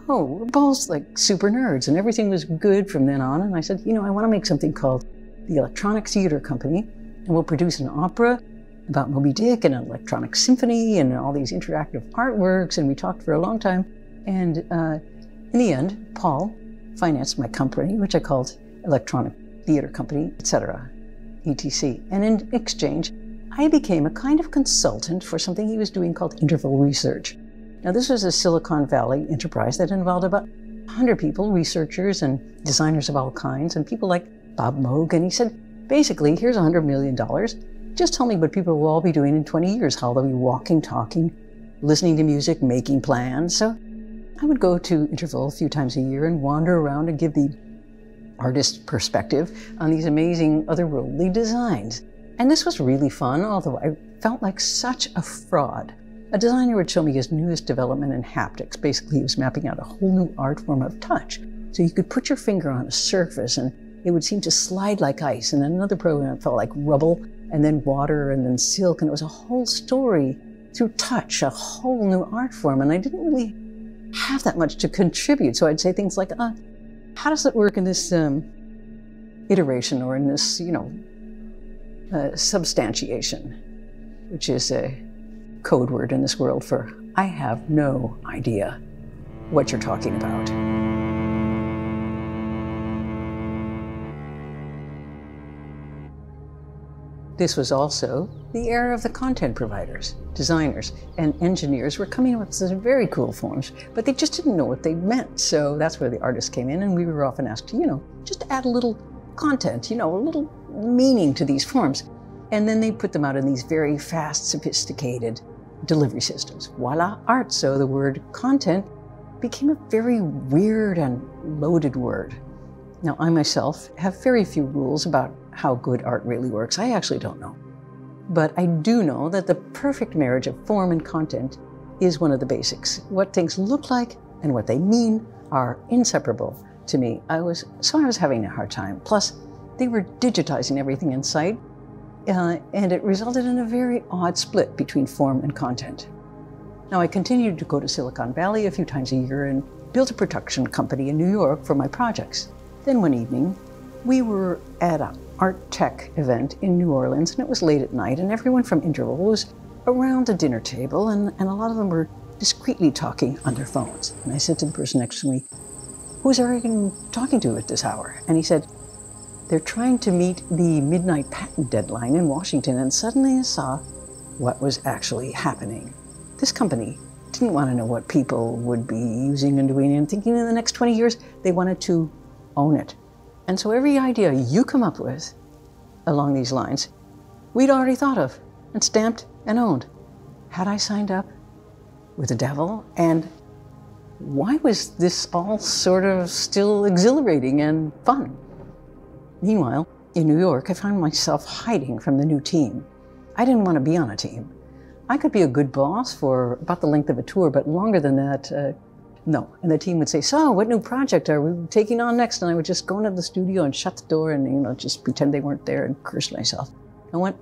oh, we're both like super nerds, and everything was good from then on. And I said, you know, I want to make something called the Electronic Theater Company, and we'll produce an opera about Moby Dick and an electronic symphony and all these interactive artworks, and we talked for a long time. And in the end, Paul financed my company, which I called Electronic Theater Company, etc., ETC. And in exchange, I became a kind of consultant for something he was doing called interval research. Now, this was a Silicon Valley enterprise that involved about 100 people, researchers and designers of all kinds, and people like Bob Moog. And he said, basically, here's $100 million. Just tell me what people will all be doing in 20 years, how they'll be walking, talking, listening to music, making plans. So I would go to Interval a few times a year and wander around and give the artist perspective on these amazing otherworldly designs. And this was really fun, although I felt like such a fraud. A designer would show me his newest development in haptics. Basically, he was mapping out a whole new art form of touch. So you could put your finger on a surface and it would seem to slide like ice. And another program felt like rubble, and then water, and then silk. And it was a whole story through touch, a whole new art form. And I didn't really have that much to contribute. So I'd say things like, how does it work in this iteration, or in this, you know, substantiation, which is a code word in this world for I have no idea what you're talking about. This was also the era of the content providers. Designers and engineers were coming up with some very cool forms, but they just didn't know what they meant. So that's where the artists came in, and we were often asked to, you know, just add a little content, you know, a little meaning to these forms. And then they put them out in these very fast, sophisticated delivery systems. Voila, art. So the word content became a very weird and loaded word. Now, I myself have very few rules about how good art really works. I actually don't know. But I do know that the perfect marriage of form and content is one of the basics. What things look like and what they mean are inseparable to me. I was having a hard time. Plus, they were digitizing everything in sight, and it resulted in a very odd split between form and content. Now, I continued to go to Silicon Valley a few times a year and built a production company in New York for my projects. Then one evening, we were at an art tech event in New Orleans, and it was late at night, and everyone from Interval was around the dinner table, and a lot of them were discreetly talking on their phones. And I said to the person next to me, who's Eric talking to at this hour? And he said, they're trying to meet the midnight patent deadline in Washington. And suddenly I saw what was actually happening. This company didn't want to know what people would be using and doing and thinking in the next 20 years. They wanted to own it. And so every idea you come up with along these lines, we'd already thought of and stamped and owned. Had I signed up with the devil? And why was this all sort of still exhilarating and fun? Meanwhile, in New York, I found myself hiding from the new team. I didn't want to be on a team. I could be a good boss for about the length of a tour, but longer than that, no. And the team would say, so what new project are we taking on next? And I would just go into the studio and shut the door and, just pretend they weren't there and curse myself. And when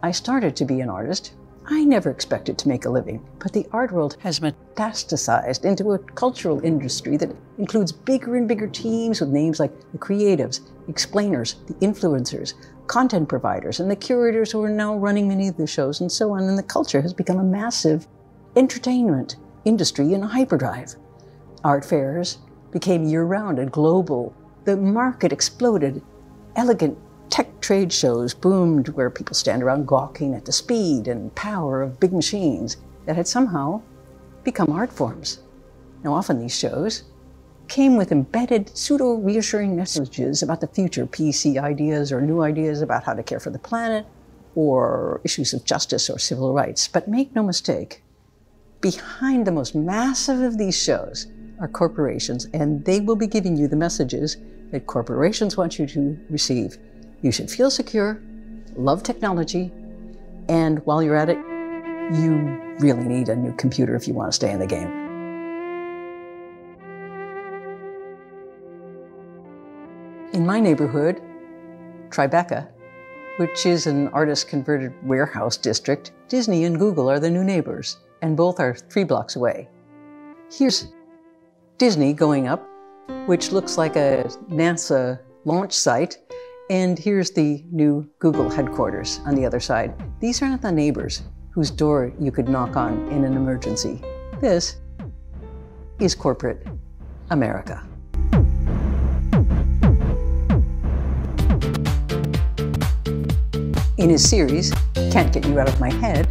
I started to be an artist, I never expected to make a living, but the art world has metastasized into a cultural industry that includes bigger and bigger teams with names like the creatives, explainers, the influencers, content providers, and the curators who are now running many of the shows and so on. And the culture has become a massive entertainment industry in hyperdrive. Art fairs became year-round and global. The market exploded. Elegant tech trade shows boomed where people stand around gawking at the speed and power of big machines that had somehow become art forms. Now, often these shows came with embedded pseudo-reassuring messages about the future, PC ideas or new ideas about how to care for the planet, or issues of justice or civil rights. But make no mistake, behind the most massive of these shows are corporations, and they will be giving you the messages that corporations want you to receive. You should feel secure, love technology, and while you're at it, you really need a new computer if you want to stay in the game. In my neighborhood, Tribeca, which is an artist-converted warehouse district, Disney and Google are the new neighbors, and both are 3 blocks away. Here's Disney going up, which looks like a NASA launch site, and here's the new Google headquarters on the other side. These are not the neighbors whose door you could knock on in an emergency. This is corporate America. In his series, Can't Get You Out of My Head,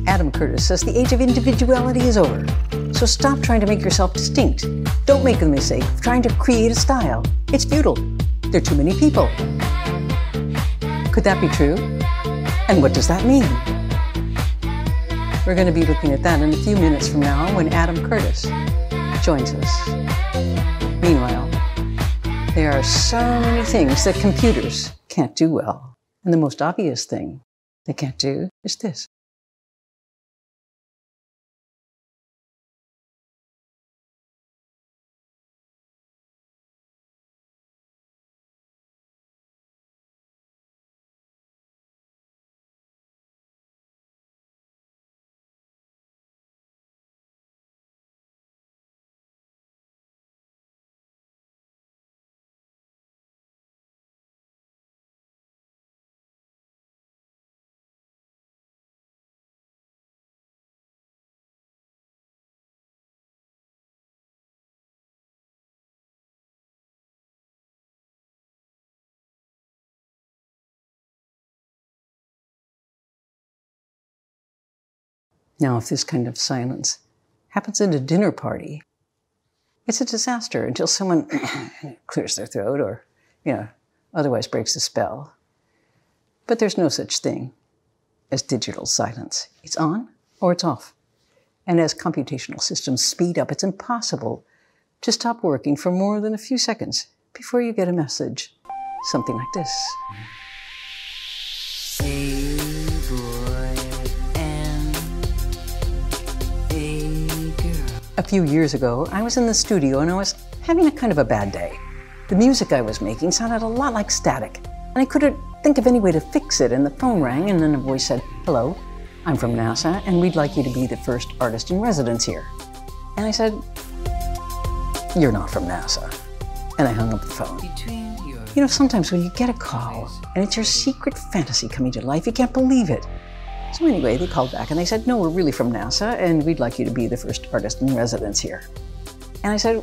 Adam Curtis says the age of individuality is over. So stop trying to make yourself distinct. Don't make the mistake of trying to create a style. It's futile. There are too many people. Could that be true? And what does that mean? We're going to be looking at that in a few minutes from now when Adam Curtis joins us. Meanwhile, there are so many things that computers can't do well. And the most obvious thing they can't do is this. Now, if this kind of silence happens at a dinner party, it's a disaster until someone clears their throat or, otherwise breaks the spell. But there's no such thing as digital silence. It's on or it's off. And as computational systems speed up, it's impossible to stop working for more than a few seconds before you get a message, something like this. A few years ago, I was in the studio and I was having a kind of a bad day. The music I was making sounded a lot like static, and I couldn't think of any way to fix it, and the phone rang, and then a voice said, "Hello, I'm from NASA, and we'd like you to be the first artist in residence here." And I said, "You're not from NASA." And I hung up the phone. Sometimes when you get a call, and it's your secret fantasy coming to life, you can't believe it. So anyway, they called back and they said, "No, we're really from NASA, and we'd like you to be the first artist in residence here." And I said,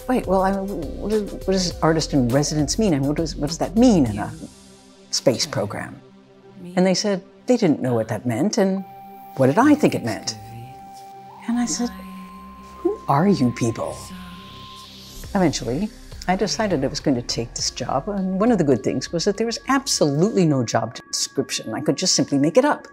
"Wait, well, what does artist in residence mean? I mean, what does that mean in a space program?" And they said they didn't know what that meant, and what did I think it meant? And I said, "Who are you people?" Eventually, I decided I was going to take this job, and one of the good things was that there was absolutely no job description. I could just simply make it up.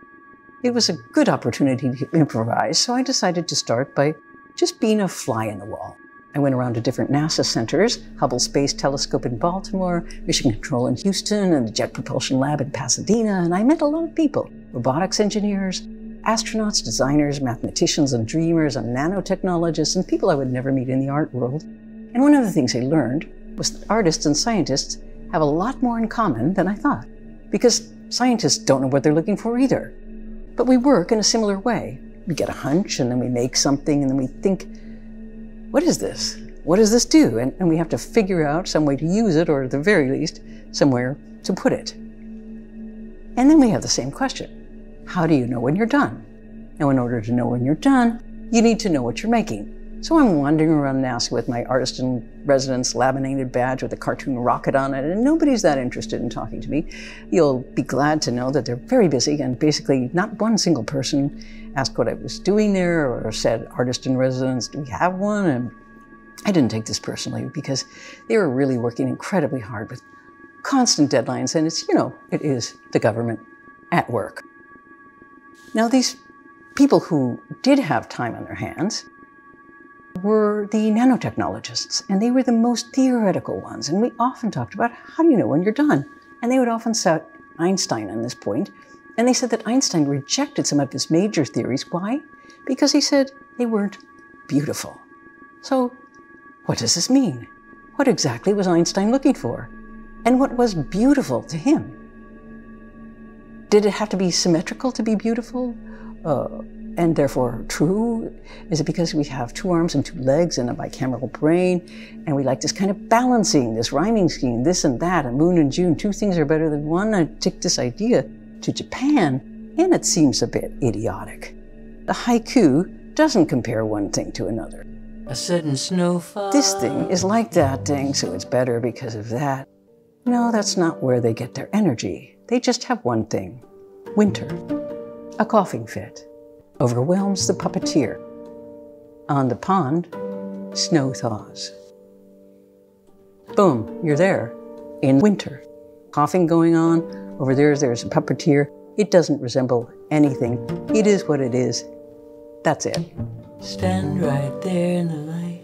It was a good opportunity to improvise, so I decided to start by just being a fly in the wall. I went around to different NASA centers, Hubble Space Telescope in Baltimore, Mission Control in Houston, and the Jet Propulsion Lab in Pasadena, and I met a lot of people, robotics engineers, astronauts, designers, mathematicians and dreamers, and nanotechnologists, and people I would never meet in the art world. And one of the things I learned was that artists and scientists have a lot more in common than I thought, because scientists don't know what they're looking for either. But we work in a similar way. We get a hunch, and then we make something, and then we think, what is this? What does this do? And we have to figure out some way to use it, or at the very least, somewhere to put it. And then we have the same question. How do you know when you're done? Now, in order to know when you're done, you need to know what you're making. So I'm wandering around NASA with my artist-in-residence laminated badge with a cartoon rocket on it, and nobody's that interested in talking to me. You'll be glad to know that they're very busy, and basically not one single person asked what I was doing there or said, artist-in-residence, do we have one? And I didn't take this personally because they were really working incredibly hard with constant deadlines, and it's, it is the government at work. Now, these people who did have time on their hands were the nanotechnologists, and they were the most theoretical ones. And we often talked about, how do you know when you're done? And they would often cite Einstein on this point, and they said that Einstein rejected some of his major theories. Why? Because he said they weren't beautiful. So what does this mean? What exactly was Einstein looking for? And what was beautiful to him? Did it have to be symmetrical to be beautiful? And therefore true? Is it because we have 2 arms and 2 legs and a bicameral brain, and we like this kind of balancing, this rhyming scheme, this and that, a moon and June, 2 things are better than one? I took this idea to Japan, and it seems a bit idiotic. The haiku doesn't compare one thing to another. A sudden snowfall. This thing is like that thing, so it's better because of that. No, that's not where they get their energy. They just have one thing. Winter. A coughing fit overwhelms the puppeteer. On the pond, snow thaws. Boom, you're there in winter. Coughing going on, over there's a puppeteer. It doesn't resemble anything. It is what it is. That's it. Stand right there in the light,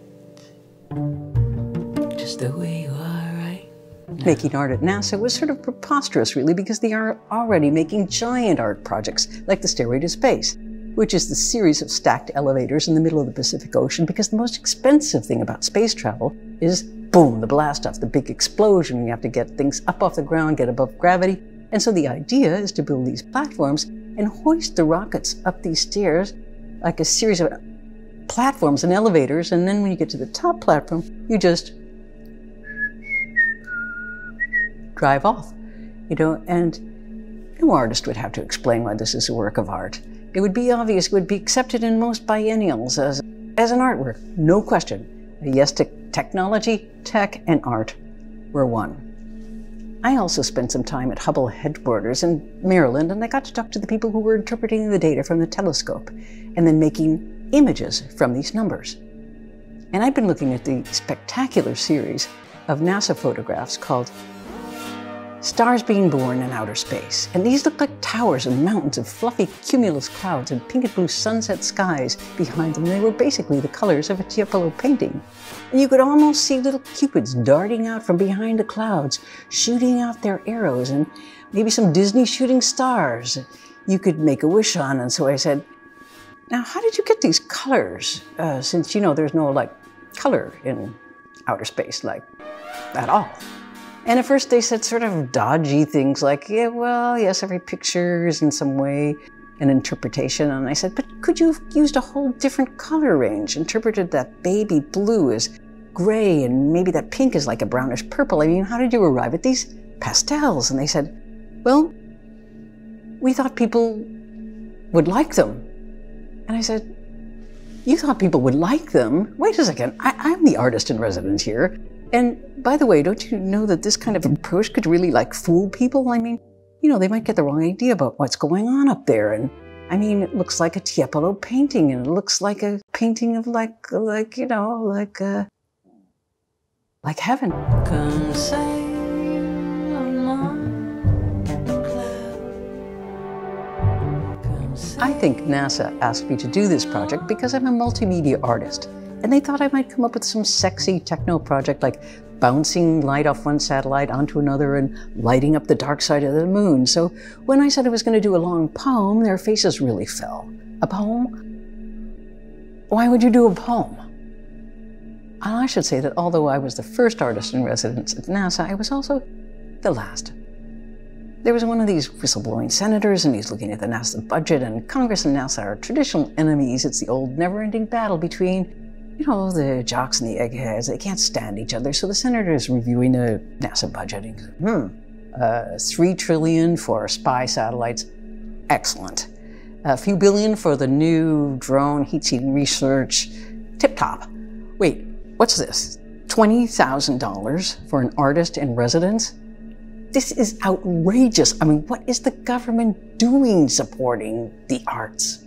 just the way you are right now. Making art at NASA was sort of preposterous, really, because they are already making giant art projects like the Stairway to Space, which is the series of stacked elevators in the middle of the Pacific Ocean, because the most expensive thing about space travel is, boom, the blast-off, the big explosion. You have to get things up off the ground, get above gravity. And so the idea is to build these platforms and hoist the rockets up these stairs like a series of platforms and elevators, and then when you get to the top platform, you just drive off, and no artist would have to explain why this is a work of art. It would be obvious, it would be accepted in most biennials as an artwork, no question. Yes to technology, tech, and art were one. I also spent some time at Hubble headquarters in Maryland, and I got to talk to the people who were interpreting the data from the telescope and then making images from these numbers. And I've been looking at the spectacular series of NASA photographs called Stars Being Born in Outer Space. And these look like towers and mountains of fluffy cumulus clouds and pink and blue sunset skies behind them. They were basically the colors of a Tiepolo painting. And you could almost see little cupids darting out from behind the clouds, shooting out their arrows, and maybe some Disney shooting stars you could make a wish on. And so I said, now how did you get these colors? Since, there's no color in outer space, at all. And at first they said sort of dodgy things like, yeah, well, yes, every picture is in some way an interpretation. And I said, but could you have used a whole different color range, interpreted that baby blue as gray and maybe that pink is like a brownish purple? I mean, how did you arrive at these pastels? And they said, well, we thought people would like them. And I said, you thought people would like them? Wait a second, I'm the artist in residence here. And by the way, don't you know that this kind of approach could really fool people? I mean, they might get the wrong idea about what's going on up there. And I mean, it looks like a Tiepolo painting, and it looks like a painting of like heaven. Come sail on my cloud. Come I think NASA asked me to do this project because I'm a multimedia artist, and they thought I might come up with some sexy techno project like bouncing light off one satellite onto another and lighting up the dark side of the moon. So when I said I was going to do a long poem, their faces really fell. A poem? Why would you do a poem? And I should say that although I was the first artist in residence at NASA, I was also the last. There was one of these whistleblowing senators, and he's looking at the NASA budget, and Congress and NASA are traditional enemies. It's the old never-ending battle between, you know, the jocks and the eggheads. They can't stand each other. So the senator is reviewing the NASA budget. He goes, $3 trillion for spy satellites. Excellent. A few billion for the new drone heat-seeking research. Tip-top. Wait, what's this? $20,000 for an artist in residence? This is outrageous. I mean, what is the government doing supporting the arts?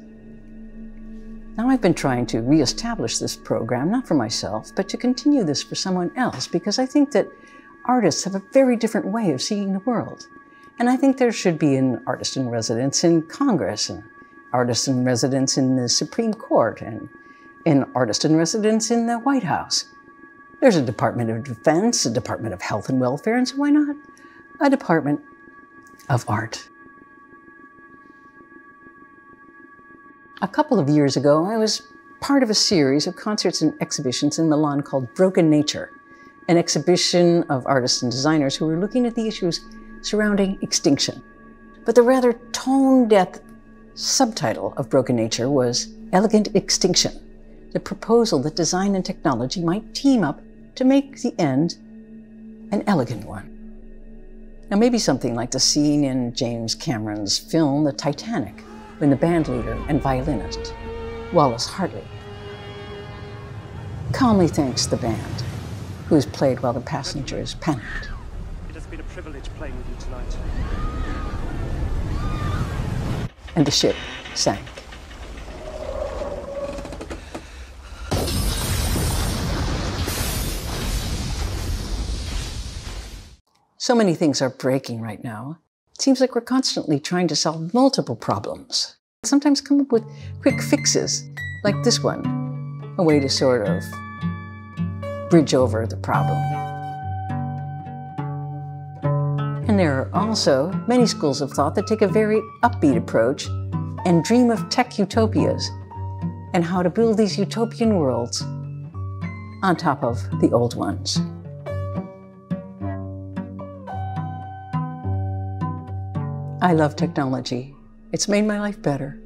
Now I've been trying to reestablish this program, not for myself, but to continue this for someone else, because I think that artists have a very different way of seeing the world. And I think there should be an artist in residence in Congress, and artist in residence in the Supreme Court, and an artist in residence in the White House. There's a Department of Defense, a Department of Health and Welfare, and so why not a Department of Art? A couple of years ago, I was part of a series of concerts and exhibitions in Milan called Broken Nature, an exhibition of artists and designers who were looking at the issues surrounding extinction. But the rather tone-deaf subtitle of Broken Nature was Elegant Extinction, the proposal that design and technology might team up to make the end an elegant one. Now, maybe something like the scene in James Cameron's film, The Titanic, when the bandleader and violinist, Wallace Hartley, calmly thanks the band, who is played while the passengers panicked. It has been a privilege playing with you tonight. And the ship sank. So many things are breaking right now. It seems like we're constantly trying to solve multiple problems. Sometimes come up with quick fixes, like this one, a way to sort of bridge over the problem. And there are also many schools of thought that take a very upbeat approach and dream of tech utopias and how to build these utopian worlds on top of the old ones. I love technology. It's made my life better.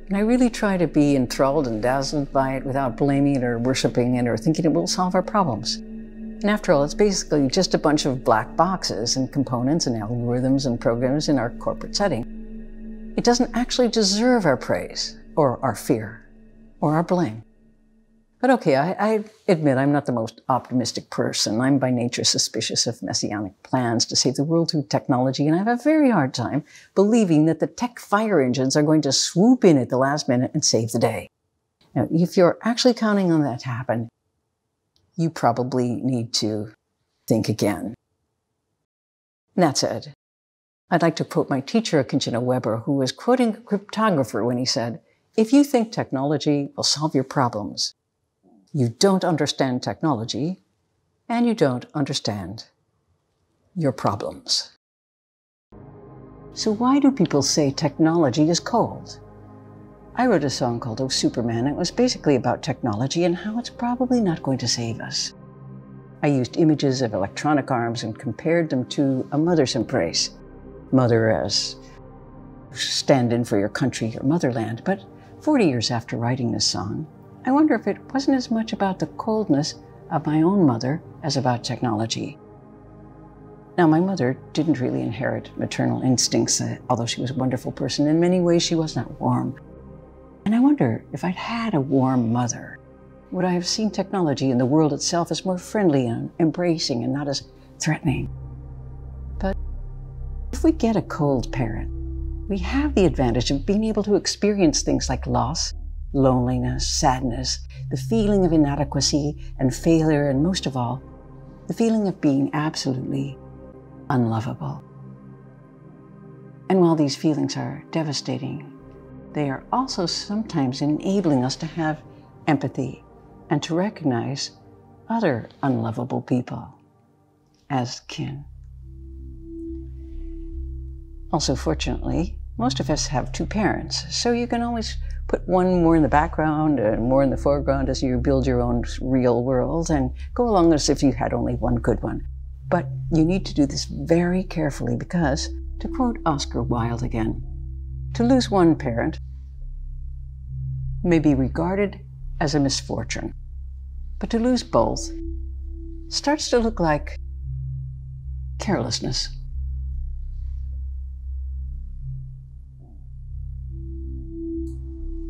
And I really try to be enthralled and dazzled by it without blaming it or worshiping it or thinking it will solve our problems. And after all, it's basically just a bunch of black boxes and components and algorithms and programs in our corporate setting. It doesn't actually deserve our praise or our fear or our blame. But okay, I admit I'm not the most optimistic person. I'm by nature suspicious of messianic plans to save the world through technology, and I have a very hard time believing that the tech fire engines are going to swoop in at the last minute and save the day. Now, if you're actually counting on that to happen, you probably need to think again. And that said, I'd like to quote my teacher, Kinchina Weber, who was quoting a cryptographer when he said, "If you think technology will solve your problems, you don't understand technology, and you don't understand your problems." So why do people say technology is cold? I wrote a song called Oh Superman. It was basically about technology and how it's probably not going to save us. I used images of electronic arms and compared them to a mother's embrace. Mother as stand-in for your country, your motherland. But 40 years after writing this song, I wonder if it wasn't as much about the coldness of my own mother as about technology. Now, my mother didn't really inherit maternal instincts, although she was a wonderful person. In many ways, she was not warm. And I wonder if I'd had a warm mother, would I have seen technology and the world itself as more friendly and embracing and not as threatening? But if we get a cold parent, we have the advantage of being able to experience things like loss, loneliness, sadness, the feeling of inadequacy and failure, and most of all, the feeling of being absolutely unlovable. And while these feelings are devastating, they are also sometimes enabling us to have empathy and to recognize other unlovable people as kin. Also, fortunately, most of us have two parents, so you can always put one more in the background and more in the foreground as you build your own real world and go along as if you had only one good one. But you need to do this very carefully because, to quote Oscar Wilde again, to lose one parent may be regarded as a misfortune, but to lose both starts to look like carelessness.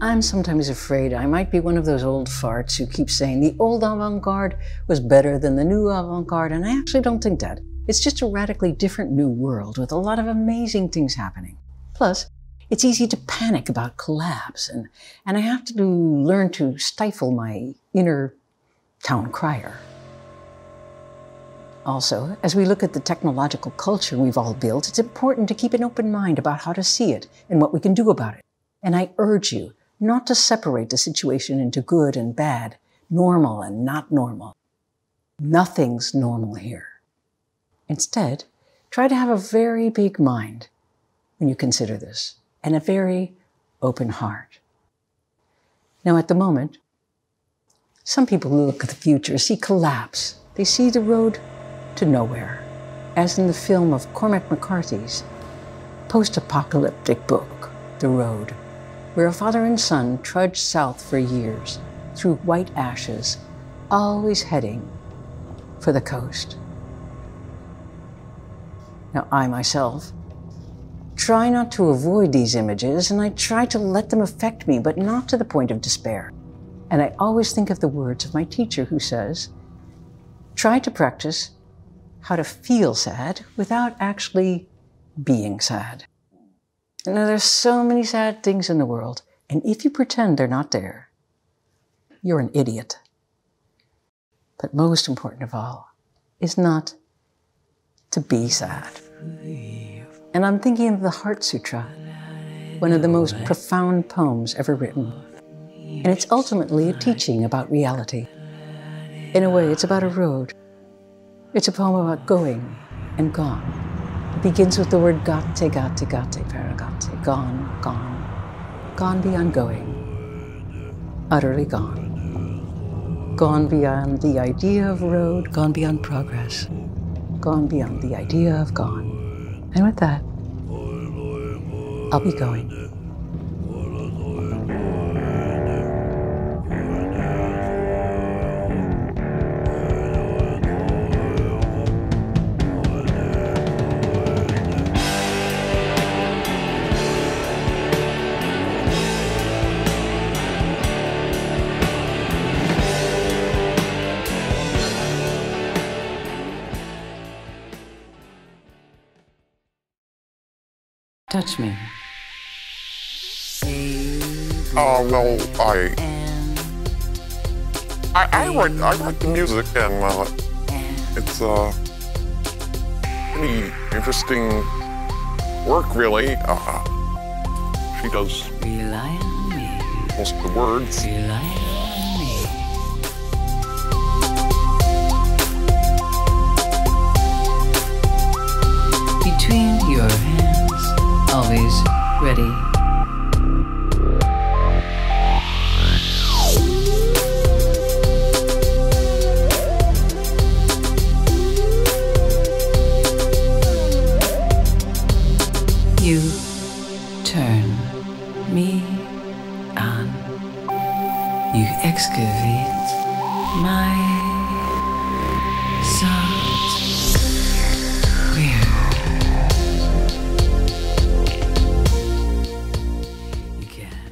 I'm sometimes afraid I might be one of those old farts who keep saying the old avant-garde was better than the new avant-garde, and I actually don't think that. It's just a radically different new world with a lot of amazing things happening. Plus, it's easy to panic about collapse, and I have to learn to stifle my inner town crier. Also, as we look at the technological culture we've all built, it's important to keep an open mind about how to see it and what we can do about it. And I urge you not to separate the situation into good and bad, normal and not normal. Nothing's normal here. Instead, try to have a very big mind when you consider this, and a very open heart. Now, at the moment, some people who look at the future see collapse. They see the road to nowhere, as in the film of Cormac McCarthy's post-apocalyptic book, The Road, where a father and son trudge south for years through white ashes, always heading for the coast. Now, I myself try not to avoid these images, and I try to let them affect me, but not to the point of despair. And I always think of the words of my teacher who says, try to practice how to feel sad without actually being sad. Now, there's so many sad things in the world, and if you pretend they're not there, you're an idiot. But most important of all is not to be sad. And I'm thinking of the Heart Sutra, one of the most profound poems ever written. And it's ultimately a teaching about reality. In a way, it's about a road. It's a poem about going and gone. It begins with the word gate, gate, gate, paragate, gone, gone. Gone beyond going, utterly gone. Gone beyond the idea of road, gone beyond progress. Gone beyond the idea of gone. And with that, I'll be going. Touch me. Well, I write the music, and it's pretty interesting work, really. She does Rely on me. most of the words. Rely on me. Between your hands, always ready. You turn me on. You excavate my soft rear. You can.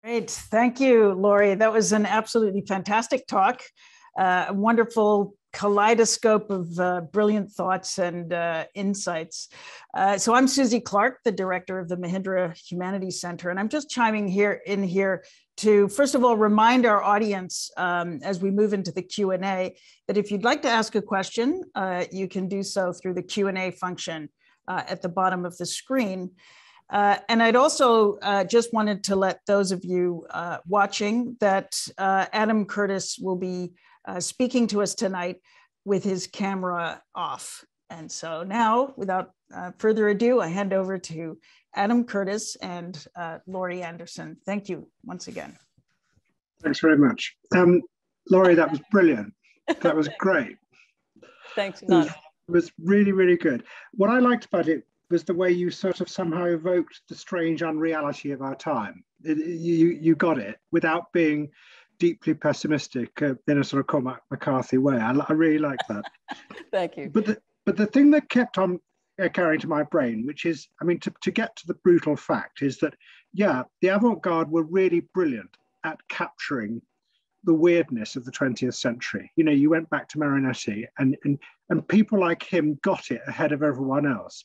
Great. Thank you, Lori. That was an absolutely fantastic talk. A wonderful kaleidoscope of brilliant thoughts and insights. So I'm Susie Clark, the director of the Mahindra Humanities Center, and I'm just chiming in here to, first of all, remind our audience as we move into the Q&A that if you'd like to ask a question, you can do so through the Q&A function at the bottom of the screen. And I'd also just wanted to let those of you watching that Adam Curtis will be speaking to us tonight with his camera off. And so now, without further ado, I hand over to Adam Curtis and Laurie Anderson. Thank you once again. Thanks very much. Laurie, that was brilliant. That was great. Thanks. It was really, really good. What I liked about it was the way you sort of somehow evoked the strange unreality of our time. You got it without being deeply pessimistic in a sort of Cormac McCarthy way. I really like that. Thank you. But the thing that kept on carrying to my brain, which is, I mean, to get to the brutal fact, is that, yeah, the avant-garde were really brilliant at capturing the weirdness of the 20th century. You know, you went back to Marinetti and people like him got it ahead of everyone else.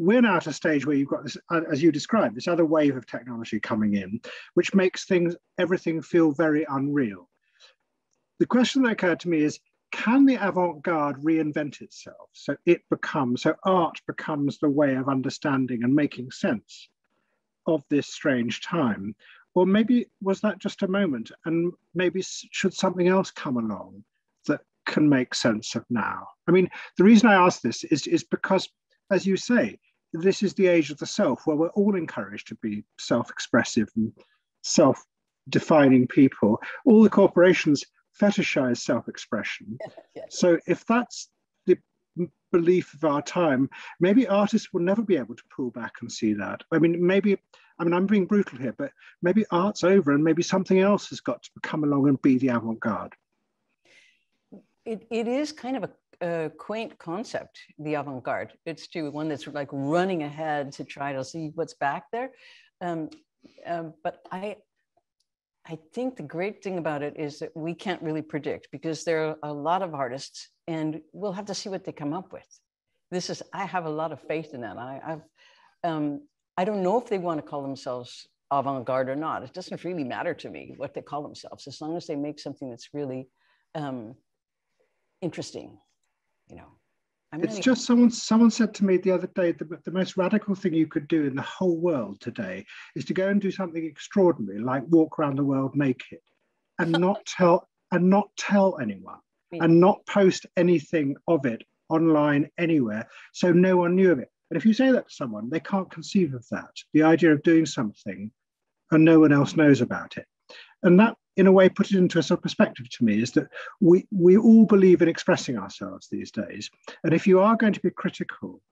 We're now at a stage where you've got this, as you described, this other wave of technology coming in, which makes everything feel very unreal. The question that occurred to me is, can the avant-garde reinvent itself so art becomes the way of understanding and making sense of this strange time? Or maybe was that just a moment, and maybe should something else come along that can make sense of now? I mean, the reason I ask this is because, as you say, this is the age of the self, where we're all encouraged to be self-expressive and self-defining people. All the corporations fetishize self-expression. Yes. So if that's the belief of our time, maybe artists will never be able to pull back and see that. I mean, I'm being brutal here, but maybe art's over and maybe something else has got to come along and be the avant-garde. It is kind of a quaint concept, the avant-garde. It's one that's like running ahead to try to see what's back there. But I think the great thing about it is that we can't really predict, because there are a lot of artists and we'll have to see what they come up with. I have a lot of faith in that. I don't know if they want to call themselves avant-garde or not. It doesn't really matter to me what they call themselves, as long as they make something that's really interesting, you know. It's just someone said to me the other day, the most radical thing you could do in the whole world today is to go and do something extraordinary, like walk around the world naked, and not tell anyone, and not post anything of it online anywhere, so no one knew of it. And if you say that to someone, they can't conceive of that. The idea of doing something and no one else knows about it. And that, in a way, put it into a sort of perspective to me, is that we all believe in expressing ourselves these days. And if you are going to be critical,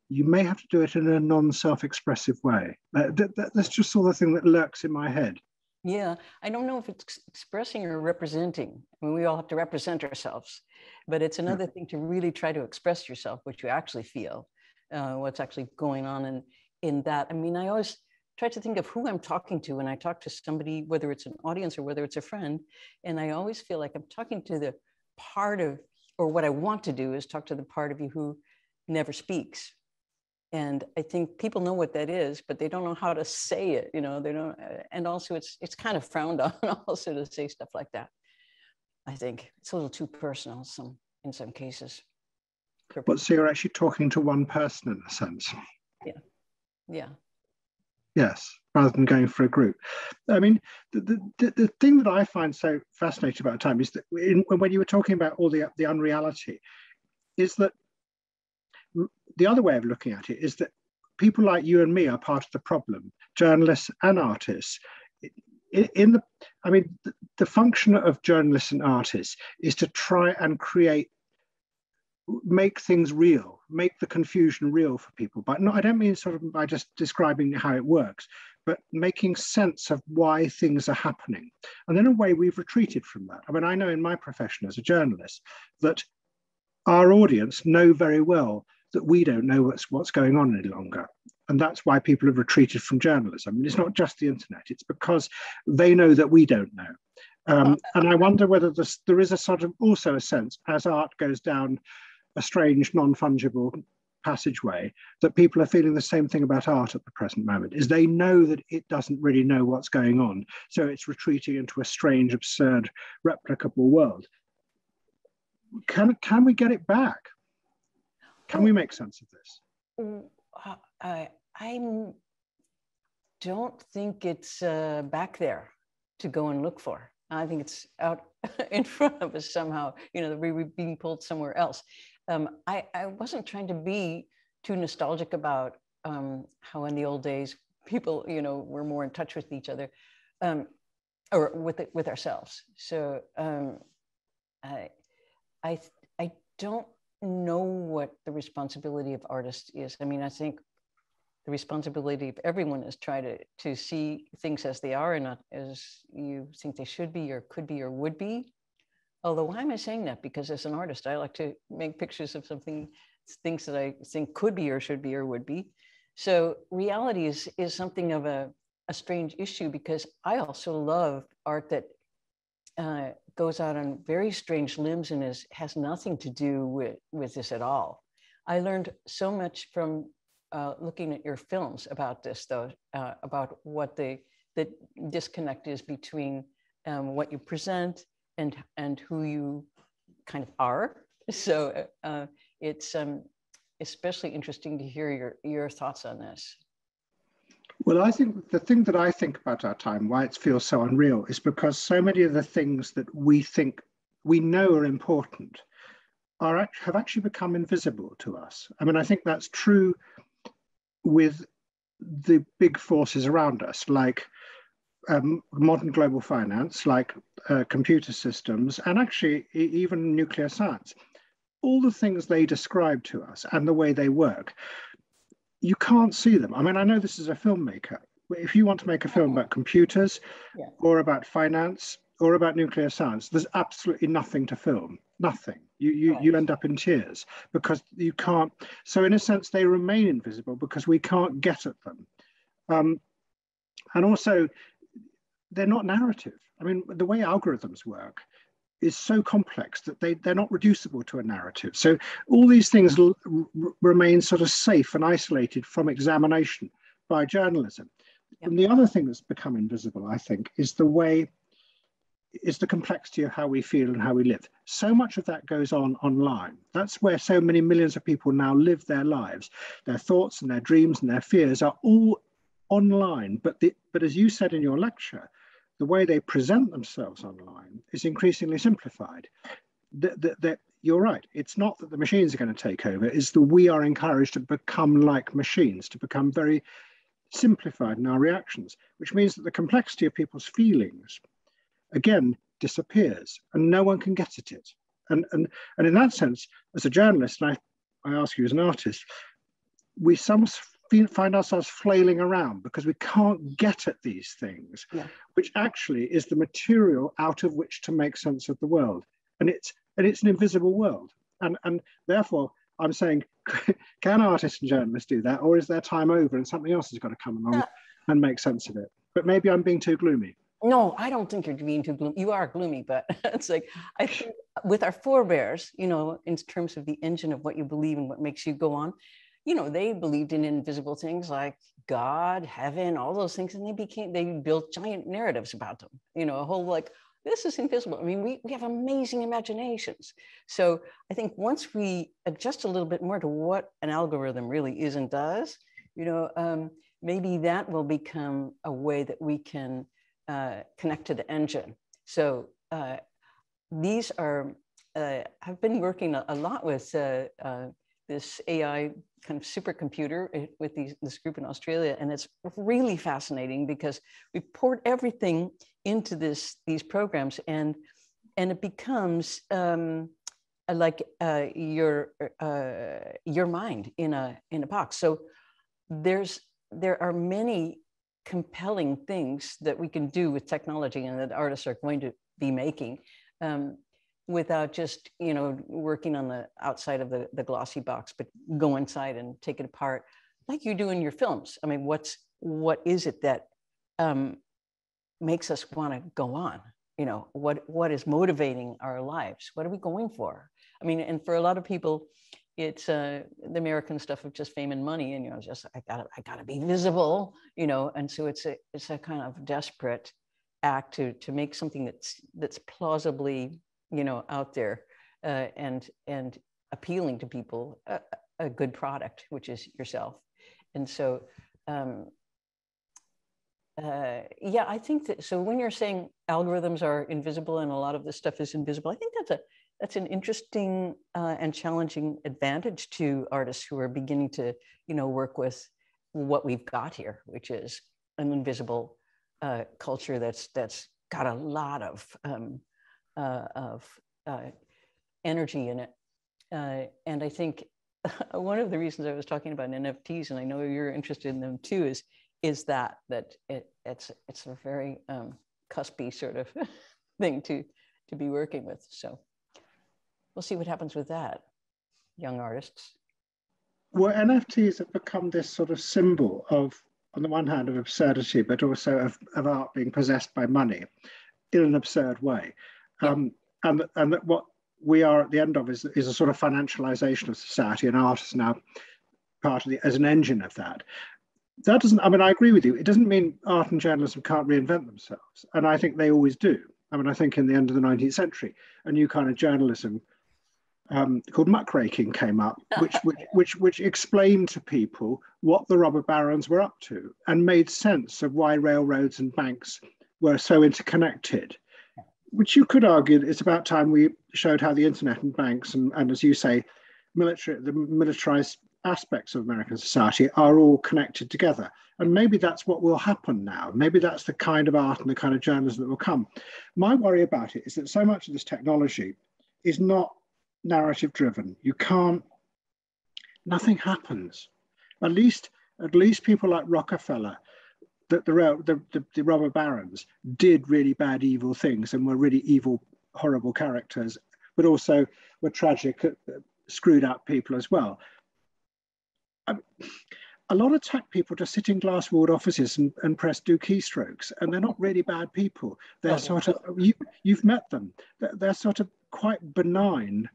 you may have to do it in a non-self-expressive way. That's just sort of the thing that lurks in my head. Yeah, I don't know if it's expressing or representing. I mean, we all have to represent ourselves, but it's another thing to really try to express yourself, what you actually feel, what's actually going on in that. I mean, I always try to think of who I'm talking to when I talk to somebody, whether it's an audience or whether it's a friend. And I always feel like I'm talking to the part of, or what I want to do is talk to the part of you who never speaks. And I think people know what that is, but they don't know how to say it, you know, they don't, and also it's kind of frowned on also to say stuff like that. I think it's a little too personal in some cases. But so you're actually talking to one person in a sense. Yeah. Yes, rather than going for a group. I mean, the thing that I find so fascinating about time is that when you were talking about all the unreality, is that the other way of looking at it is that people like you and me are part of the problem, journalists and artists. The function of journalists and artists is to try and make things real, make the confusion real for people. But no, I don't mean sort of by just describing how it works, but making sense of why things are happening. And in a way, we've retreated from that. I mean, I know in my profession as a journalist that our audience know very well that we don't know what's going on any longer. And that's why people have retreated from journalism. I mean, it's not just the internet, it's because they know that we don't know. And I wonder whether there is a sort of also a sense, as art goes down a strange non-fungible passageway, that people are feeling the same thing about art at the present moment, is they know that it doesn't really know what's going on. So it's retreating into a strange, absurd, replicable world. Can we get it back? Can we make sense of this? I don't think it's back there to go and look for. I think it's out in front of us somehow, you know, we're being pulled somewhere else. I wasn't trying to be too nostalgic about how in the old days people, you know, were more in touch with each other or with ourselves. So I don't know what the responsibility of artists is. I mean, I think the responsibility of everyone is try to see things as they are and not as you think they should be or could be or would be. Although, why am I saying that? Because as an artist, I like to make pictures of something, things that I think could be or should be or would be. So reality is something of a strange issue, because I also love art that goes out on very strange limbs and has nothing to do with this at all. I learned so much from looking at your films about this, though, about what the disconnect is between what you present and who you kind of are. So it's especially interesting to hear your thoughts on this. Well, I think the thing that I think about our time, why it feels so unreal, is because so many of the things that we think we know are important have actually become invisible to us. I mean, I think that's true with the big forces around us, like modern global finance, like computer systems, and actually even nuclear science. All the things they describe to us and the way they work, you can't see them. I mean, I know this as a filmmaker. If you want to make a film about computers or about finance or about nuclear science, there's absolutely nothing to film, nothing. You end up in tears because you can't. So in a sense, they remain invisible because we can't get at them. And also, they're not narrative. I mean, the way algorithms work is so complex that they're not reducible to a narrative. So all these things remain sort of safe and isolated from examination by journalism. Yep. And the other thing that's become invisible, I think, is the complexity of how we feel and how we live. So much of that goes on online. That's where so many millions of people now live their lives. Their thoughts and their dreams and their fears are all online. But as you said in your lecture, the way they present themselves online is increasingly simplified. You're right. It's not that the machines are going to take over. It's that we are encouraged to become like machines, to become very simplified in our reactions, which means that the complexity of people's feelings, again, disappears and no one can get at it. And in that sense, as a journalist, and I ask you as an artist, we find ourselves flailing around because we can't get at these things, which actually is the material out of which to make sense of the world. And it's an invisible world. And therefore, I'm saying, can artists and journalists do that? Or is their time over and something else has got to come along and make sense of it? But maybe I'm being too gloomy. No, I don't think you're being too gloomy. You are gloomy, but it's like, I think with our forebears, you know, in terms of the engine of what you believe and what makes you go on, you know, they believed in invisible things like God, heaven, all those things, and they built giant narratives about them. You know, a whole like, this is invisible. I mean, we have amazing imaginations. So I think once we adjust a little bit more to what an algorithm really is and does, you know, maybe that will become a way that we can connect to the engine. So these are, I've been working a lot with this AI kind of supercomputer with this group in Australia. And it's really fascinating because we poured everything into these programs and it becomes like your mind in a box. So there are many compelling things that we can do with technology and that artists are going to be making without just, you know, working on the outside of the glossy box, but go inside and take it apart like you do in your films. I mean, what is it that makes us want to go on? You know, what is motivating our lives? What are we going for? I mean, and for a lot of people, it's the American stuff of just fame and money, and you know, just I gotta be visible, you know, and so it's a kind of desperate act to make something that's plausibly, you know, out there and appealing to people, a good product, which is yourself. And so yeah, I think that, so when you're saying algorithms are invisible and a lot of this stuff is invisible, I think that's an interesting and challenging advantage to artists who are beginning to, work with what we've got here, which is an invisible culture that's got a lot of energy in it. And I think one of the reasons I was talking about NFTs, and I know you're interested in them too, is that it's a very cuspy sort of thing to be working with. So we'll see what happens with that, young artists. Well, NFTs have become this sort of symbol of, on the one hand, of absurdity, but also of art being possessed by money in an absurd way. And that what we are at the end of is a sort of financialization of society, and art is now part of as an engine of that. That doesn't, I mean, I agree with you. It doesn't mean art and journalism can't reinvent themselves. And I think they always do. I mean, I think in the end of the 19th century, a new kind of journalism called muckraking came up, which explained to people what the robber barons were up to and made sense of why railroads and banks were so interconnected, which you could argue it's about time we showed how the internet and banks and as you say, the militarized aspects of American society are all connected together. And maybe that's what will happen now. Maybe that's the kind of art and the kind of journalism that will come. My worry about it is that so much of this technology is not narrative driven. Nothing happens. At least people like Rockefeller, the robber barons, did really bad, evil things and were really evil, horrible characters, but also were tragic, screwed up people as well. A lot of tech people just sit in glass-walled offices and do keystrokes, and they're not really bad people. They're sort of, you've met them. They're sort of quite benign.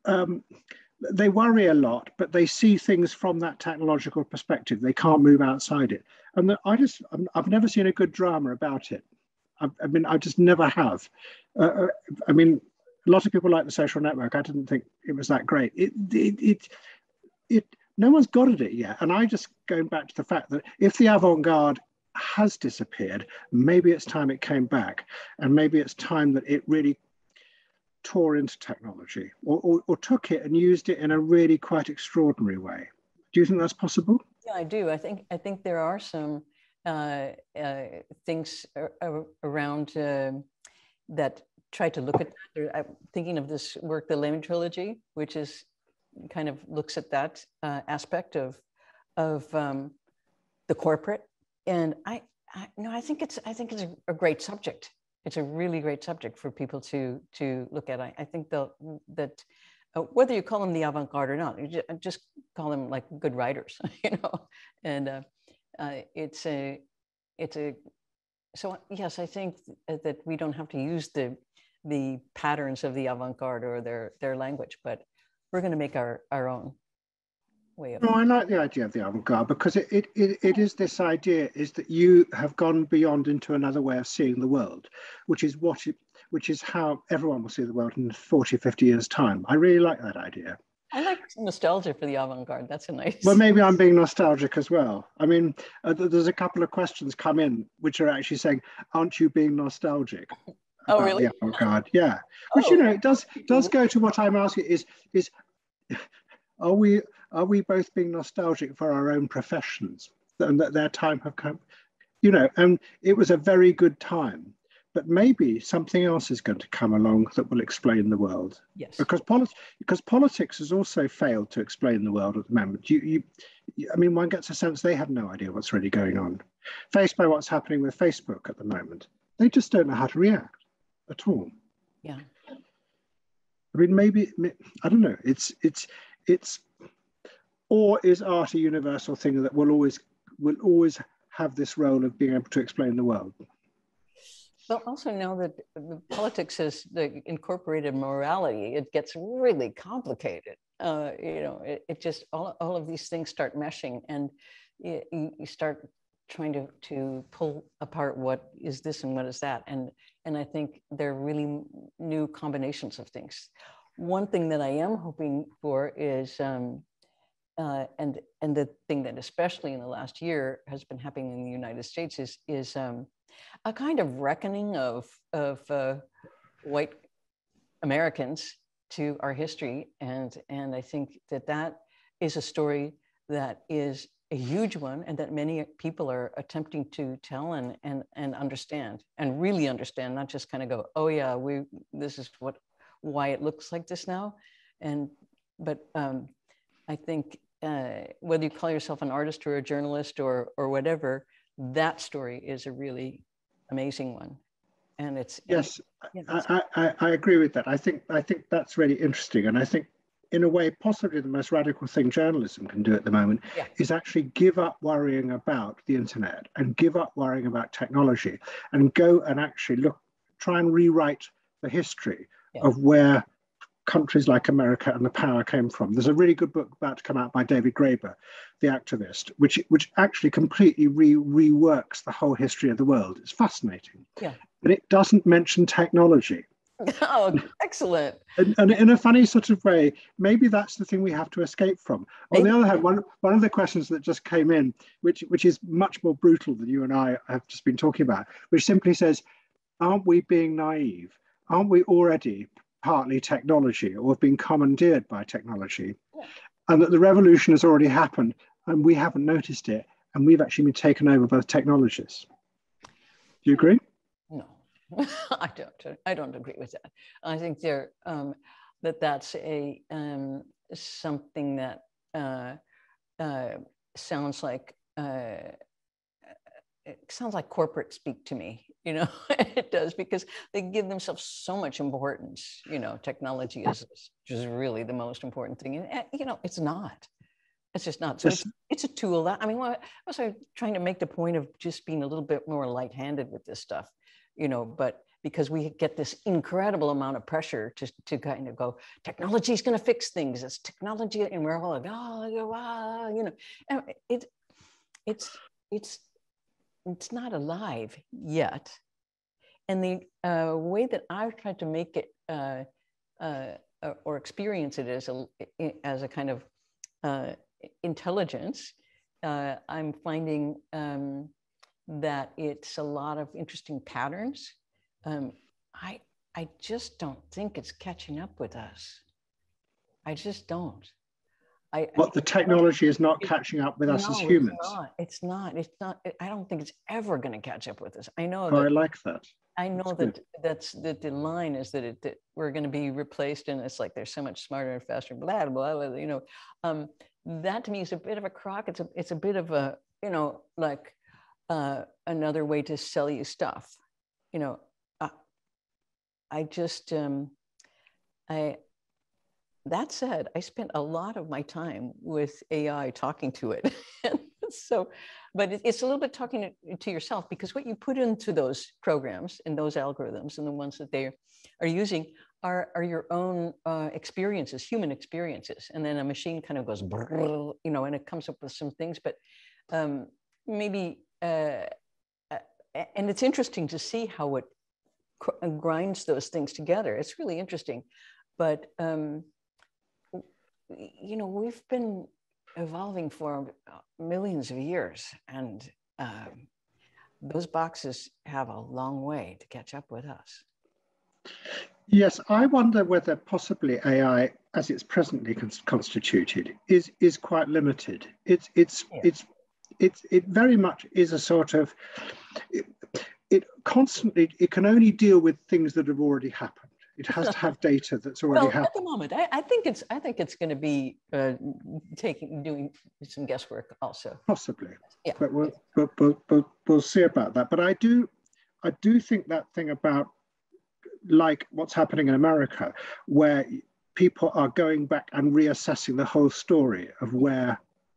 They worry a lot, but they see things from that technological perspective. They can't move outside it. And I've never seen a good drama about it. I just never have. I mean, a lot of people like The Social Network. I didn't think it was that great. No one's got at it yet. And I just going back to the fact that if the avant-garde has disappeared, maybe it's time it came back, and maybe it's time that it really tore into technology or took it and used it in a really quite extraordinary way. Do you think that's possible? Yeah, I do. I think there are some things around that try to look at that. I'm thinking of this work, the Lehman Trilogy, which is kind of looks at that aspect of the corporate. And I think it's a great subject. It's a really great subject for people to look at. I think that whether you call them the avant-garde or not, you just call them like good writers, And so yes, I think that we don't have to use the patterns of the avant-garde or their language, but we're going to make our own way of. No, I like the idea of the avant-garde because it is this idea is that you have gone beyond into another way of seeing the world, which is how everyone will see the world in 40, 50 years' time. I really like that idea. I like nostalgia for the avant-garde. That's a nice. Well, maybe I'm being nostalgic as well. I mean, there's a couple of questions come in which are actually saying, "Aren't you being nostalgic?" Oh, really? The avant-garde, yeah. Which it does go to what I'm asking is are we both being nostalgic for our own professions and that their time have come, and it was a very good time, but maybe something else is going to come along that will explain the world. Yes. Because politics has also failed to explain the world at the moment. I mean, one gets a sense they have no idea what's really going on. Faced by what's happening with Facebook at the moment, they just don't know how to react at all. Yeah. I mean, maybe, I don't know, or is art a universal thing that will always have this role of being able to explain the world? Well, also now that the politics has incorporated morality, it gets really complicated. It just, all of these things start meshing, and you start trying to pull apart what is this and what is that. And I think there are really new combinations of things. One thing that I am hoping for is and the thing that especially in the last year has been happening in the United States is a kind of reckoning of white Americans to our history, and I think that is a story that is a huge one, and that many people are attempting to tell and understand, and really understand, not just kind of go, oh yeah, this is why it looks like this now, but I think whether you call yourself an artist or a journalist or whatever, that story is a really amazing one, and it's yes, I agree with that. I think that's really interesting, and I think in a way possibly the most radical thing journalism can do at the moment is actually give up worrying about the internet and give up worrying about technology and go and actually try and rewrite the history of where countries like America and the power came from. There's a really good book about to come out by David Graeber, the activist, which actually completely reworks the whole history of the world. It's fascinating. Yeah. But it doesn't mention technology. Oh, excellent. And in a funny sort of way, maybe that's the thing we have to escape from. On the other hand, one of the questions that just came in, which is much more brutal than you and I have just been talking about, which simply says, aren't we being naive? Aren't we already partly technology, or have been commandeered by technology? And that the revolution has already happened and we haven't noticed it, and we've actually been taken over by the technologists. Do you agree? No. I don't agree with that. I think that's a something that sounds like it sounds like corporate speak to me. It does, because they give themselves so much importance. Technology is just really the most important thing, and it's not. It's just not. So it's a tool. I was trying to make the point of just being a little bit more light-handed with this stuff. But because we get this incredible amount of pressure to kind of go, technology is going to fix things. It's technology, and we're all like, and it's not alive yet. And the way that I've tried to make it or experience it as a kind of intelligence, I'm finding that it's a lot of interesting patterns. I just don't think it's catching up with us. I just don't. The technology is not catching up with us as humans. It's not. I don't think it's ever going to catch up with us. I know. I like that. I know that's the line is that we're going to be replaced, and it's like they're so much smarter and faster. Blah blah blah. That to me is a bit of a crock. It's a bit of a like another way to sell you stuff. That said, I spent a lot of my time with AI talking to it. But it's a little bit talking to yourself, because what you put into those programs and those algorithms and the ones that they are using are your own experiences, human experiences. And then a machine kind of goes, and it comes up with some things, but maybe, and it's interesting to see how it grinds those things together. It's really interesting. But we've been evolving for millions of years, and those boxes have a long way to catch up with us. Yes, I wonder whether possibly AI, as it's presently constituted, is quite limited. It very much is a sort of it can only deal with things that have already happened. It has to have data that's already happened. At the moment, I think it's going to be doing some guesswork also. Possibly, yeah. But we'll see about that. But I do think that thing about like what's happening in America, where people are going back and reassessing the whole story of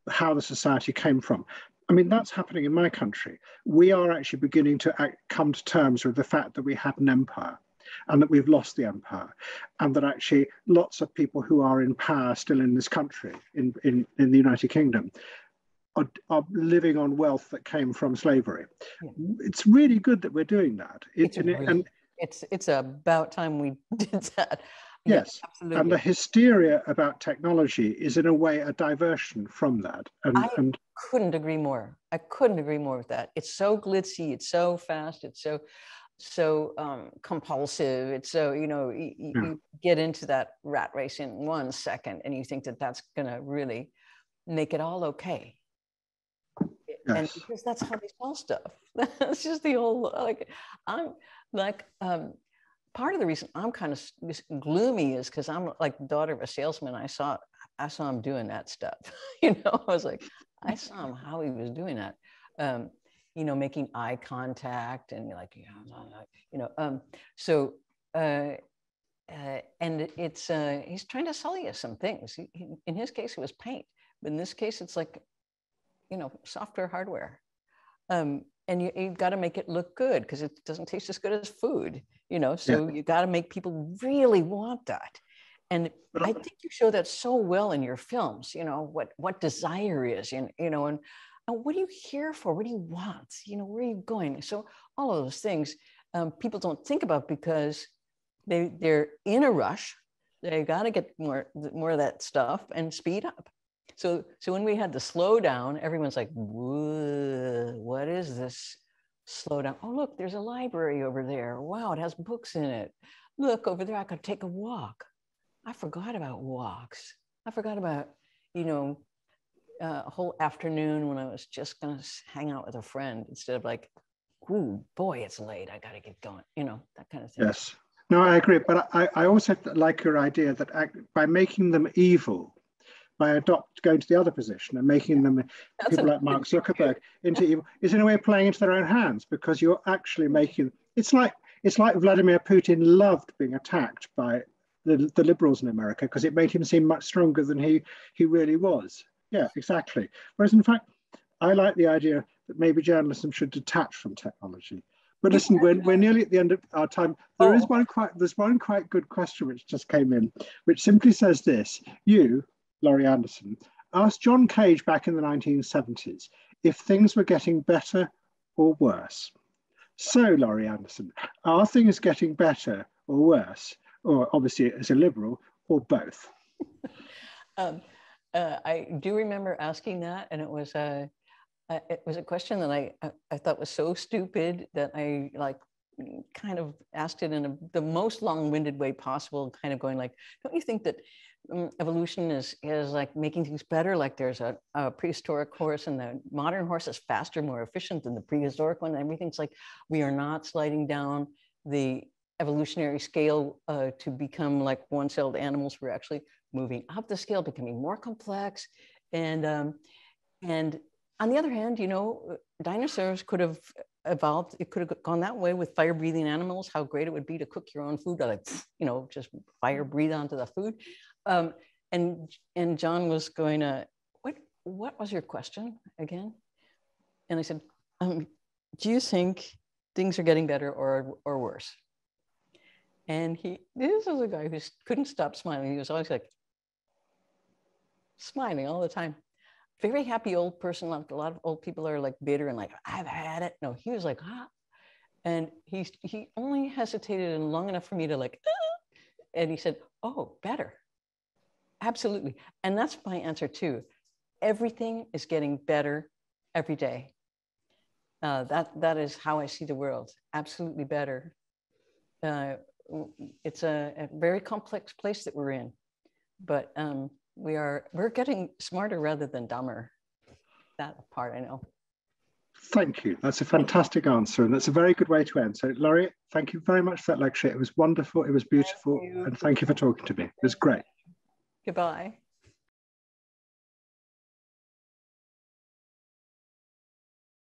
how the society came from. I mean, that's happening in my country. We are actually beginning to come to terms with the fact that we had an empire, and that we've lost the empire, and that actually lots of people who are in power still in this country, in the United Kingdom, are living on wealth that came from slavery. Yeah. It's really good that we're doing that. It's about time we did that. Yes, absolutely. and the hysteria about technology is in a way a diversion from that. I couldn't agree more. I couldn't agree more with that. It's so glitzy, it's so fast, it's so compulsive. It's so, you know, you get into that rat race in 1 second and you think that that's gonna really make it all okay. Yes. And because that's how they sell stuff. That's just the whole, like, I'm like, part of the reason I'm kind of gloomy is because I'm like the daughter of a salesman. I saw him doing that stuff. You know, I was like, I saw him how he was doing that. You know, making eye contact and like, you know, so and it's he's trying to sell you some things. In his case, it was paint, but in this case, it's like, you know, software, hardware. And you've got to make it look good because it doesn't taste as good as food, you know, so you got to make people really want that. And I think you show that so well in your films, you know, what desire is, you know, and what are you here for? What do you want? You know, where are you going? So all of those things people don't think about because they're in a rush. They got to get more of that stuff and speed up. So when we had the slow down, everyone's like, whoa, what is this slow down? Oh, look, there's a library over there. Wow, it has books in it. Look over there, I could take a walk. I forgot about walks. I forgot about, you know, a whole afternoon when I was just gonna hang out with a friend instead of like, ooh, boy, it's late, I gotta get going, you know, that kind of thing. Yes, no, I agree. But I also like your idea that by making them evil, by going to the other position and making them people like Mark Zuckerberg into evil, is in a way playing into their own hands, because you're actually making, it's like Vladimir Putin loved being attacked by the liberals in America because it made him seem much stronger than he really was. Yeah, exactly. Whereas in fact, I like the idea that maybe journalism should detach from technology. But listen, we're nearly at the end of our time. There's one quite good question which just came in, which simply says this: you, Laurie Anderson, asked John Cage back in the 1970s if things were getting better or worse. So, Laurie Anderson, are things getting better or worse, or obviously as a liberal, or both? I do remember asking that, and it was a question that I thought was so stupid that I like kind of asked it in the most long-winded way possible, kind of going like, don't you think that evolution is like making things better? Like there's a prehistoric horse and the modern horse is faster, more efficient than the prehistoric one. Everything's like, we are not sliding down the evolutionary scale to become like one-celled animals. We're actually moving up the scale, becoming more complex. And on the other hand, you know, dinosaurs could have evolved. It could have gone that way with fire-breathing animals. How great it would be to cook your own food, like, you know, just fire breathe onto the food. And John was going to, what was your question again? And I said, do you think things are getting better or worse? And this was a guy who couldn't stop smiling. He was always like smiling all the time. Very happy old person. Like a lot of old people are like bitter and like, I've had it. No, he was like, ah. And he only hesitated long enough for me to like, ah. And he said, oh, better. Absolutely. And that's my answer too. Everything is getting better every day. That is how I see the world. Absolutely better. It's a very complex place that we're in, but we're getting smarter rather than dumber. That part I know. Thank you. That's a fantastic answer, and that's a very good way to end. So, Laurie, thank you very much for that lecture. It was wonderful. It was beautiful, and thank you for talking to me. It was great. Goodbye.